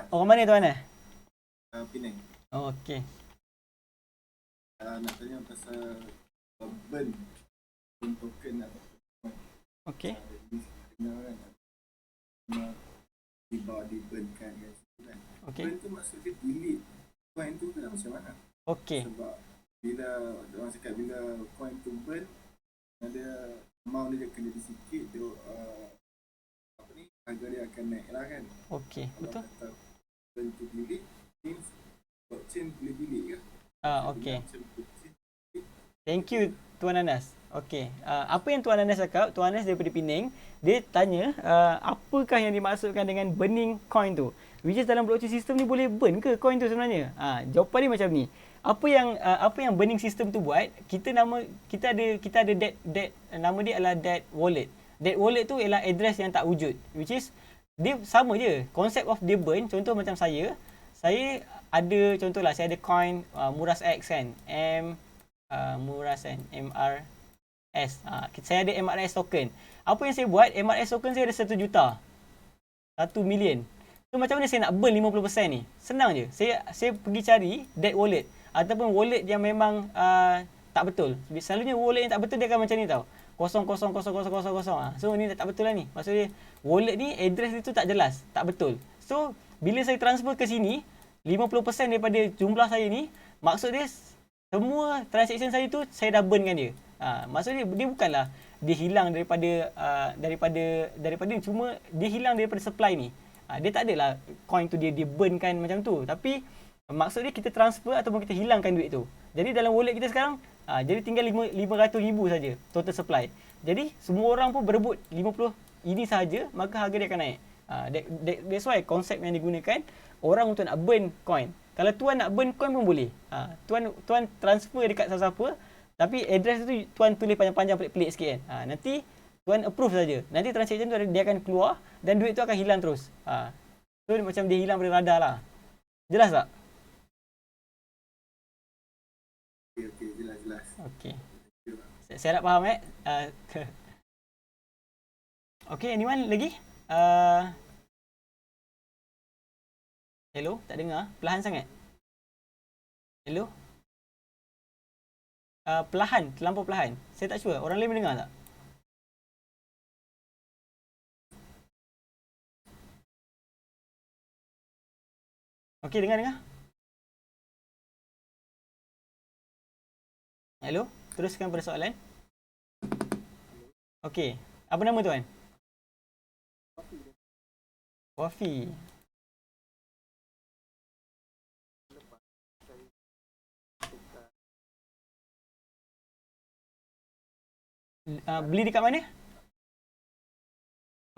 orang mana Tuan Anas? Penang. Oh, okay. Nak tanya pasal burn token lah. Okay. Kenal kan? Di burn kan. Okay. Burn tu maksud dia delete coin tu kan macam mana? Okay. Sebab bila orang cakap bila coin tu burn, ada amount dia kena sikit dia harga dia akan naik lah kan. Okey, Kalau betul. kata benda tu bilik, means blockchain boleh bilik ke? Okey. Macam blockchain. Thank you Tuan Anas. Okey, apa yang Tuan Anas cakap, Tuan Anas daripada Penang, dia tanya apakah yang dimaksudkan dengan burning coin tu. Which is dalam blockchain system ni boleh burn ke coin tu sebenarnya? Jawapan dia macam ni. Apa yang burning system tu buat, kita ada that nama dia adalah that wallet. That wallet tu ialah address yang tak wujud, which is dia sama je. Konsep of dia burn, contoh macam saya ada contohlah saya ada coin Muras X kan. Muras kan, MRS. Saya ada MRS token. Apa yang saya buat, MRS token saya ada 1 juta. 1 million. So macam mana saya nak burn 50% ni? Senang je. Saya pergi cari that wallet ataupun wallet yang memang tak betul. Selalunya wallet yang tak betul dia akan macam ni tau. 0,0,0,0,0. So ni tak betul lah ni. Maksudnya wallet ni address dia tu tak jelas, tak betul. So bila saya transfer ke sini 50% daripada jumlah saya ni, maksud dia semua transaction saya tu saya dah burnkan dia. Maksudnya dia bukanlah dia hilang daripada ni, cuma dia hilang daripada supply ni. Dia tak adalah coin tu dia burnkan macam tu, tapi maksud dia kita transfer ataupun kita hilangkan duit tu. Jadi dalam wallet kita sekarang jadi tinggal 500,000 saja total supply. Jadi semua orang pun berebut 50 ini sahaja, maka harga dia akan naik. That's why konsep yang digunakan orang untuk nak burn coin. Kalau tuan nak burn coin pun boleh. Tuan transfer dekat siapa-siapa, tapi address tu tuan tulis panjang-panjang pelik-pelik sikit kan. Nanti tuan approve saja. Nanti transaction tu dia akan keluar dan duit tu akan hilang terus. So macam dia hilang dari radar lah. Jelas tak? Okey, jelas. Okey. Saya harap faham Okey, anyone lagi? Hello, tak dengar. Perlahan sangat. Hello? Perlahan, terlampau perlahan. Saya tak sure. Orang lain mendengar tak? Okey, dengar. Hello? Teruskan pada soalan. Okey. Apa nama tuan? Wafi. Beli dekat mana?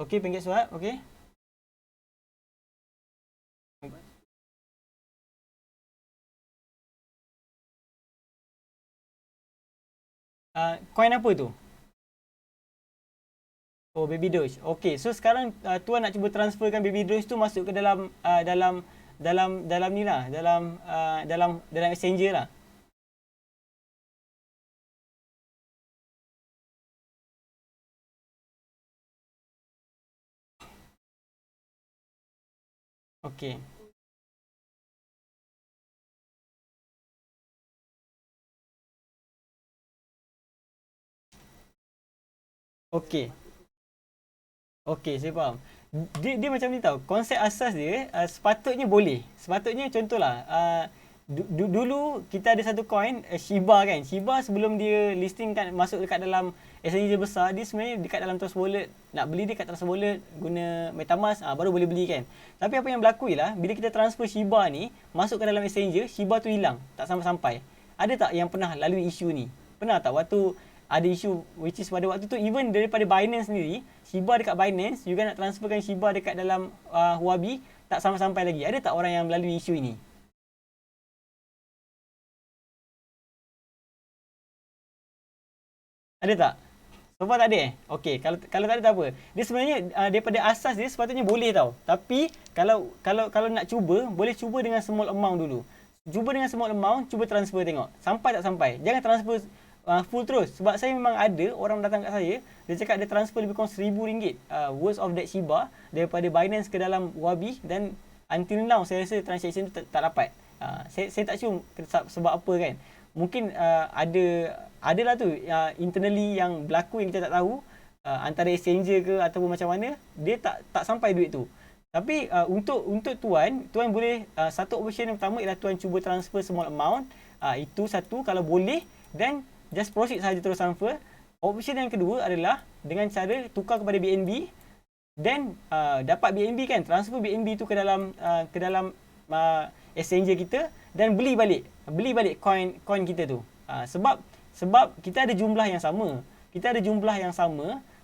Okey, pinggir suap. Okey. Coin apa tu? Oh, Baby Doge. Okey, so sekarang tuan nak cuba transferkan Baby Doge tu masuk ke dalam ni lah, dalam exchanger lah. Okey. Okey. Okey, saya faham. Dia macam ni tau. Konsep asas dia sepatutnya boleh. Sepatutnya contohlah dulu kita ada satu coin Shiba kan. Shiba sebelum dia listing kan masuk dekat dalam exchange besar, dia sebenarnya dekat dalam Trust Wallet. Nak beli dekat Trust Wallet guna MetaMask baru boleh beli kan. Tapi apa yang berlaku ialah bila kita transfer Shiba ni masuk ke dalam exchange, Shiba tu hilang, tak sampai-sampai. Ada tak yang pernah lalui isu ni? Pernah tak waktu ada isu which is pada waktu tu even daripada Binance sendiri, Shiba dekat Binance juga nak transferkan Shiba dekat dalam Huobi tak sampai-sampai lagi. Ada tak orang yang melalui isu ini? Ada tak? So far tak ada Okey, kalau tak ada tak apa. Dia sebenarnya daripada asas dia sepatutnya boleh tau. Tapi kalau nak cuba, boleh cuba dengan small amount dulu. Cuba dengan small amount, cuba transfer tengok. Sampai tak sampai. Jangan transfer full terus. Sebab saya memang ada orang datang kat saya, dia cakap dia transfer lebih kurang RM1,000 worth of that Shiba daripada Binance ke dalam Huobi dan until now saya rasa transaction tu tak dapat. Saya tak sure sebab apa kan. Mungkin adalah tu internally yang berlaku yang kita tak tahu, antara exchanger ke ataupun macam mana, dia tak sampai duit tu. Tapi untuk tuan boleh satu option yang pertama ialah tuan cuba transfer small amount, itu satu kalau boleh, dan just proceed sahaja terus transfer. Option yang kedua adalah dengan cara tukar kepada BNB, then dapat BNB kan, transfer BNB tu ke dalam exchanger kita dan beli balik coin kita tu. Sebab kita ada jumlah yang sama.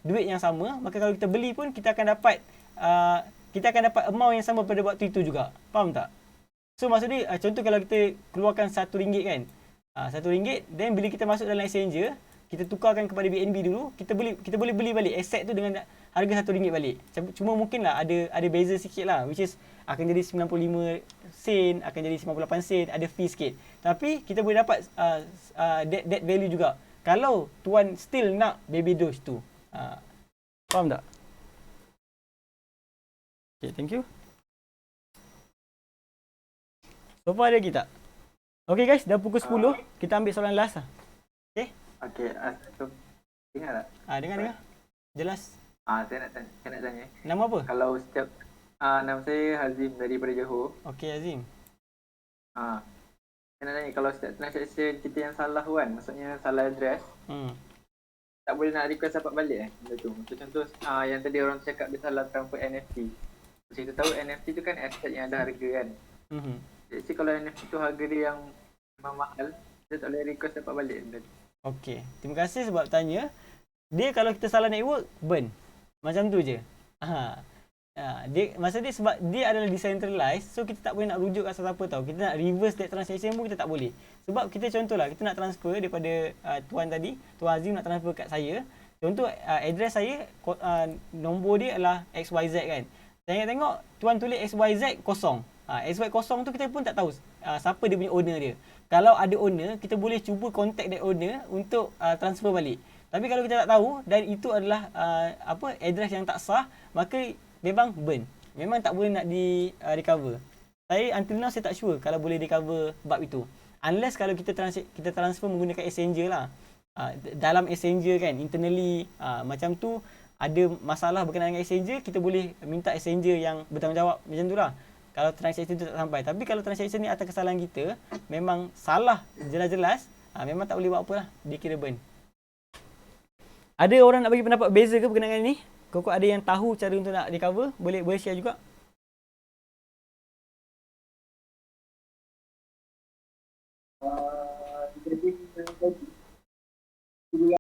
Duit yang sama, maka kalau kita beli pun kita akan dapat amount yang sama pada waktu itu juga. Faham tak? So maksud dia, contoh kalau kita keluarkan RM1 kan. RM1, then bila kita masuk dalam exchanger, kita tukarkan kepada BNB dulu, kita boleh beli balik aset tu dengan harga RM1 balik. Cuma mungkinlah ada beza sikit lah, which is akan jadi 95 sen, akan jadi 98 sen, ada fee sikit. Tapi kita boleh dapat that value juga. Kalau tuan still nak baby dose tu. Faham tak? Okay, thank you. So far ada lagi tak? Okay guys, dah pukul 10. Kita ambil soalan last lah. Okay? Okey, dengar tak? Dengar. Jelas. Saya nak tanya. Nama apa? Kalau setiap nama saya Hazim daripada Johor. Okay Azim. Saya nak tanya, kalau setiap transaction kita yang salah kan, maksudnya salah address, tak boleh nak request dapat balik benda tu. Contoh yang tadi orang cakap dia salah transfer NFT. Macam kita tahu NFT tu kan aset yang ada harga kan. Jadi kalau NFT tu harga dia yang memang mahal, kita tak boleh request dapat balik benda tu. Okay, terima kasih sebab tanya. Dia kalau kita salah network, burn. Macam tu je. Maksud dia sebab dia adalah decentralized, so kita tak boleh nak rujuk kat siapa tau. Kita nak reverse that transaction pun kita tak boleh. Sebab kita contohlah, kita nak transfer daripada tuan tadi, Tuan Azim nak transfer kat saya. Contoh address saya, nombor dia adalah XYZ kan. Tengok tuan tulis XYZ kosong. XYZ kosong tu kita pun tak tahu siapa dia punya owner dia. Kalau ada owner, kita boleh cuba contact that owner untuk transfer balik. Tapi kalau kita tak tahu dan itu adalah address yang tak sah, maka memang burn. Memang tak boleh nak di recover. Saya until now saya tak sure kalau boleh recover bab itu. Unless kalau kita transfer menggunakan exchanger lah. Dalam exchanger kan, internally macam tu ada masalah berkenaan dengan exchanger, kita boleh minta exchanger yang bertanggungjawab macam tu lah. Kalau transaction tu tak sampai. Tapi kalau transaction ni atas kesalahan kita, memang salah jelas-jelas, memang tak boleh buat apa lah. Dia kira burn. Ada orang nak bagi pendapat beza ke berkenaan dengan ni? Kau ada yang tahu cara untuk nak recover? Boleh share juga. Jadi